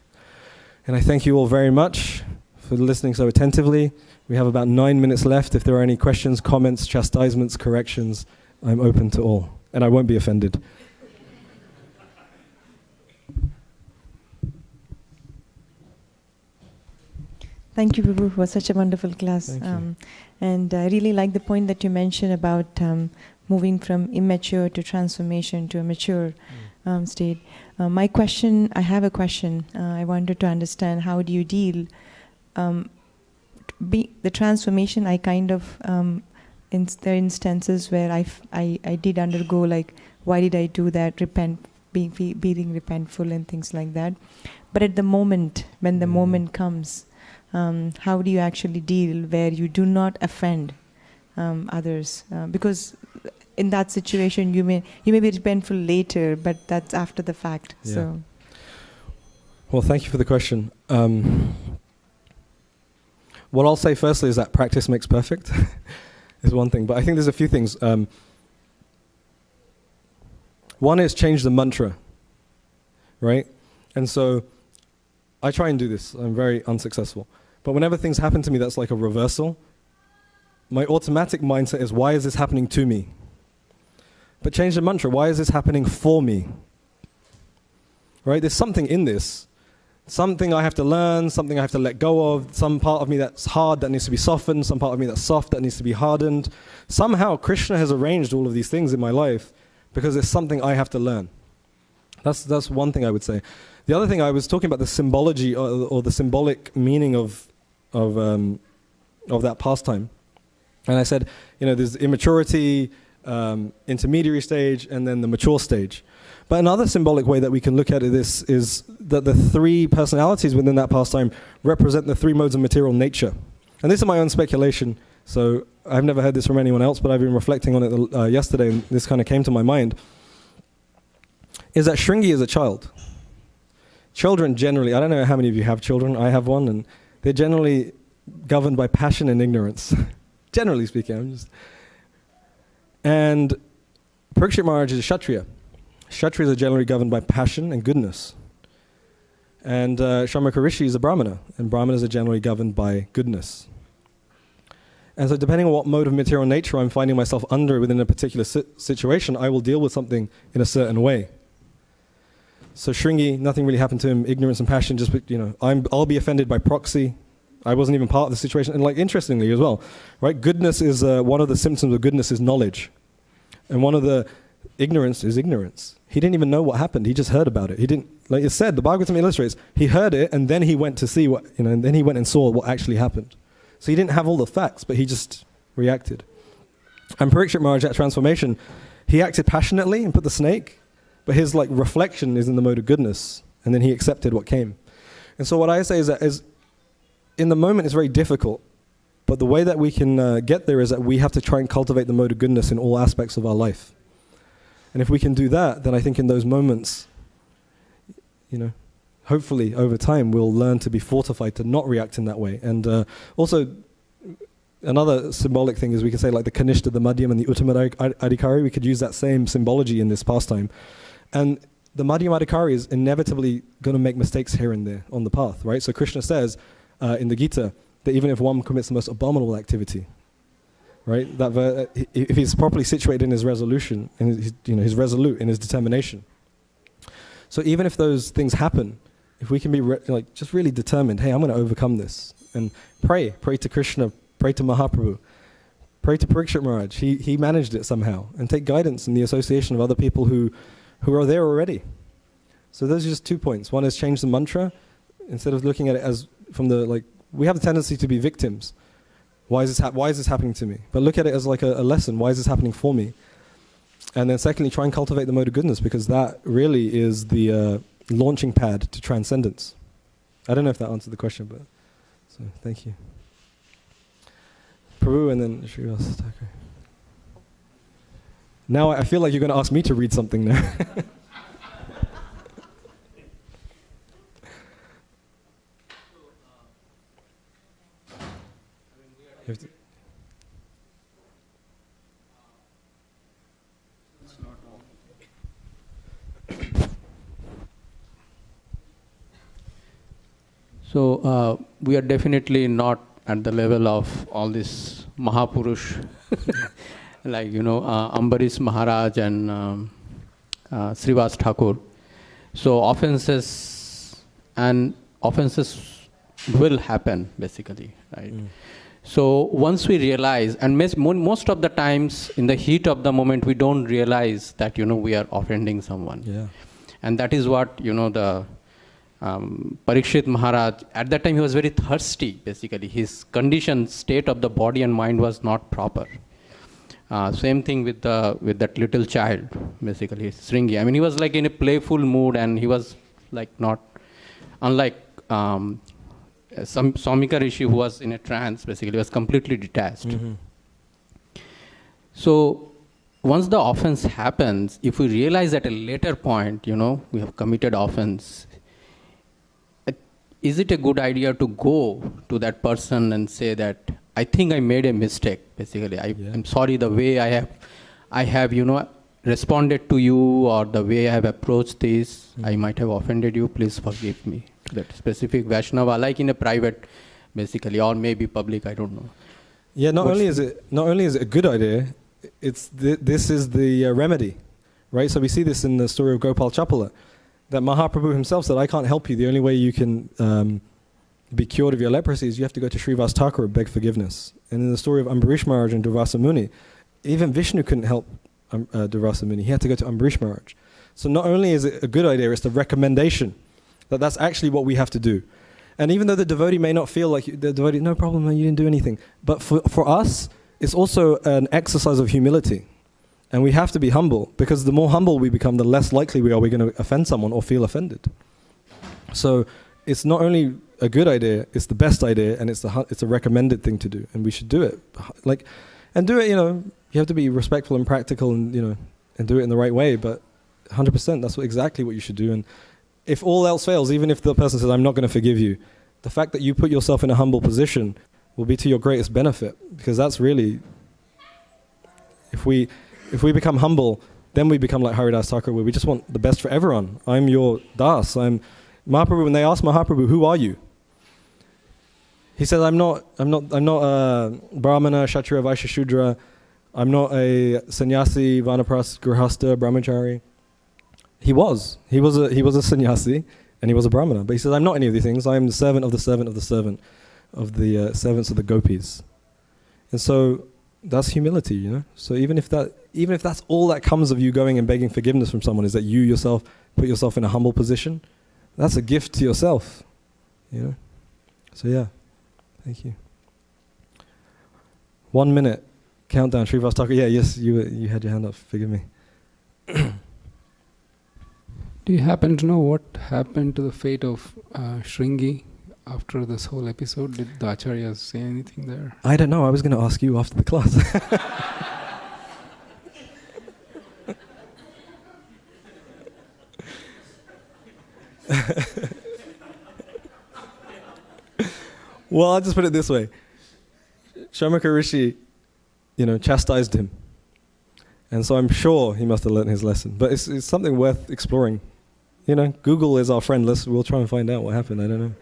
And I thank you all very much for listening so attentively. We have about 9 minutes left. If there are any questions, comments, chastisements, corrections, I'm open to all. And I won't be offended. Thank you, Prabhu, for such a wonderful class. Thank you. And I really like the point that you mentioned about moving from immature to transformation to a mature state. I have a question. I wanted to understand, how do you deal the transformation? I kind of, there are instances where I did undergo, like, why did I do that, being repentful and things like that. But at the moment, when the moment comes, how do you actually deal where you do not offend others? Because in that situation, you may be repentful later, but that's after the fact. Yeah. So, well, thank you for the question. What I'll say firstly is that practice makes perfect, is one thing. But I think there's a few things. One is change the mantra, right? And so I try and do this. I'm very unsuccessful. But whenever things happen to me that's like a reversal, my automatic mindset is, why is this happening to me? But change the mantra. Why is this happening for me? Right? There's something in this. Something I have to learn, something I have to let go of, some part of me that's hard that needs to be softened, some part of me that's soft that needs to be hardened. Somehow Krishna has arranged all of these things in my life because it's something I have to learn. That's one thing I would say. The other thing, I was talking about the symbology or the symbolic meaning of that pastime. And I said, there's immaturity, intermediary stage, and then the mature stage. But another symbolic way that we can look at this is that the three personalities within that pastime represent the three modes of material nature. And this is my own speculation, so I've never heard this from anyone else, but I've been reflecting on it yesterday, and this kind of came to my mind, is that Shringi is a child. Children generally, I don't know how many of you have children, I have one, and they're generally governed by passion and ignorance. Generally speaking, And Berkshire March is a Kshatriya. Kshatriyas are generally governed by passion and goodness. And Shamaka Rishi is a Brahmana, and Brahmanas are generally governed by goodness. And so depending on what mode of material nature I'm finding myself under within a particular situation, I will deal with something in a certain way. So Shringi, nothing really happened to him, ignorance and passion, just, I'll be offended by proxy. I wasn't even part of the situation. And interestingly as well, right? Goodness is, one of the symptoms of goodness is knowledge. And one of the ignorance is ignorance. He didn't even know what happened. He just heard about it. He didn't, like it said, the Bhagavatam illustrates, he heard it and then he went to see what, and then he went and saw what actually happened. So he didn't have all the facts, but he just reacted. And Parikshit Maharaj, at transformation, he acted passionately and put the snake, but his reflection is in the mode of goodness, and then he accepted what came. And so what I say is that in the moment it's very difficult, but the way that we can get there is that we have to try and cultivate the mode of goodness in all aspects of our life. And if we can do that, then I think in those moments, hopefully over time we'll learn to be fortified to not react in that way. And also, another symbolic thing is we can say the Kanishta, the Madhyam, and the Uttama Adhikari, we could use that same symbology in this pastime. And the Madhyam Adhikari is inevitably going to make mistakes here and there on the path, right? So Krishna says in the Gita that even if one commits the most abominable activity, right, that if he's properly situated in his resolution, and he's resolute in his determination. So even if those things happen, if we can be just really determined, hey, I'm going to overcome this, and pray to Krishna, pray to Mahaprabhu, pray to Parikshit Maharaj. He managed it somehow, and take guidance in the association of other people who are there already. So those are just 2 points. One is change the mantra, instead of looking at it as from the we have the tendency to be victims. Why is this happening to me? But look at it as a lesson. Why is this happening for me? And then secondly, try and cultivate the mode of goodness, because that really is the launching pad to transcendence. I don't know if that answered the question, but so thank you. Prabhu and then Srivas Thakur. Now I feel like you're going to ask me to read something now. So we are definitely not at the level of all this Mahapurush, like, Ambarish Maharaj and Srivas Thakur. So offenses will happen, basically, right? So once we realize, and most of the times in the heat of the moment, we don't realize that, we are offending someone. Yeah. And that is what, the Parikshit Maharaj, at that time he was very thirsty, basically. His condition, state of the body and mind was not proper. Same thing with that little child, basically, Sringi. I mean, he was like in a playful mood, and he was like not, unlike Swamika Rishi, who was in a trance, basically, was completely detached. Mm-hmm. So once the offense happens, if we realize at a later point, we have committed offense, is it a good idea to go to that person and say that, I think I made a mistake, basically. I'm sorry the way I have, responded to you, or the way I have approached this, I might have offended you, please forgive me. That specific Vaishnava, like in a private, basically, or maybe public, I don't know. Yeah, not only is it a good idea, this is the remedy, right? So we see this in the story of Gopal Chapala, that Mahaprabhu himself said, I can't help you. The only way you can be cured of your leprosy is you have to go to Srivas Thakur and beg forgiveness. And in the story of Ambarish Maharaj and Durvasa Muni, even Vishnu couldn't help Durvasa Muni. He had to go to Ambarish Maharaj. So not only is it a good idea, it's the recommendation that that's actually what we have to do. And even though the devotee may not feel like the devotee, no problem, man, you didn't do anything. But for us, it's also an exercise of humility. And we have to be humble, because the more humble we become, the less likely we're going to offend someone or feel offended. So it's not only a good idea, it's the best idea, and it's a recommended thing to do, and we should do it. And do it, you have to be respectful and practical, and and do it in the right way. But 100%, that's exactly what you should do. And if all else fails, even if the person says, I'm not going to forgive you, the fact that you put yourself in a humble position will be to your greatest benefit, because that's really, if we become humble, then we become like Haridas Thakur, where we just want the best for everyone. I'm your das. Mahaprabhu, when they asked Mahaprabhu, who are you? He said, I'm not a Brahmana, Kshatriya, Vaishya, Shudra. I'm not a sannyasi, Vanapras, Grihasta, Brahmachari. He was a sannyasi, and he was a Brahmana. But he says, I'm not any of these things. I am the servant of the servant of the servant of the servants of the gopis. And so that's humility, So even if that's all that comes of you going and begging forgiveness from someone, is that you yourself put yourself in a humble position, that's a gift to yourself, So yeah, thank you. 1 minute countdown. Srivas Thakur. Yeah, yes, you had your hand up. Forgive me. Do you happen to know what happened to the fate of Shringi after this whole episode? Did the Acharyas say anything there? I don't know. I was going to ask you after the class. Well, I'll just put it this way. Shamaka Rishi, chastised him. And so I'm sure he must have learned his lesson. But it's something worth exploring. Google is our friend. We'll try and find out what happened. I don't know.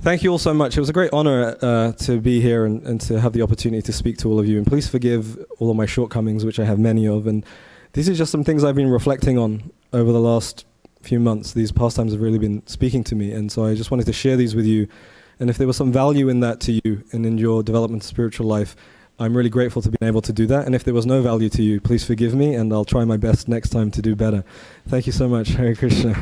Thank you all so much. It was a great honor to be here and to have the opportunity to speak to all of you. And please forgive all of my shortcomings, which I have many of. And these are just some things I've been reflecting on over the last few months. These pastimes have really been speaking to me. And so I just wanted to share these with you. And if there was some value in that to you and in your development of spiritual life, I'm really grateful to be able to do that. And if there was no value to you, please forgive me, and I'll try my best next time to do better. Thank you so much. Hare Krishna.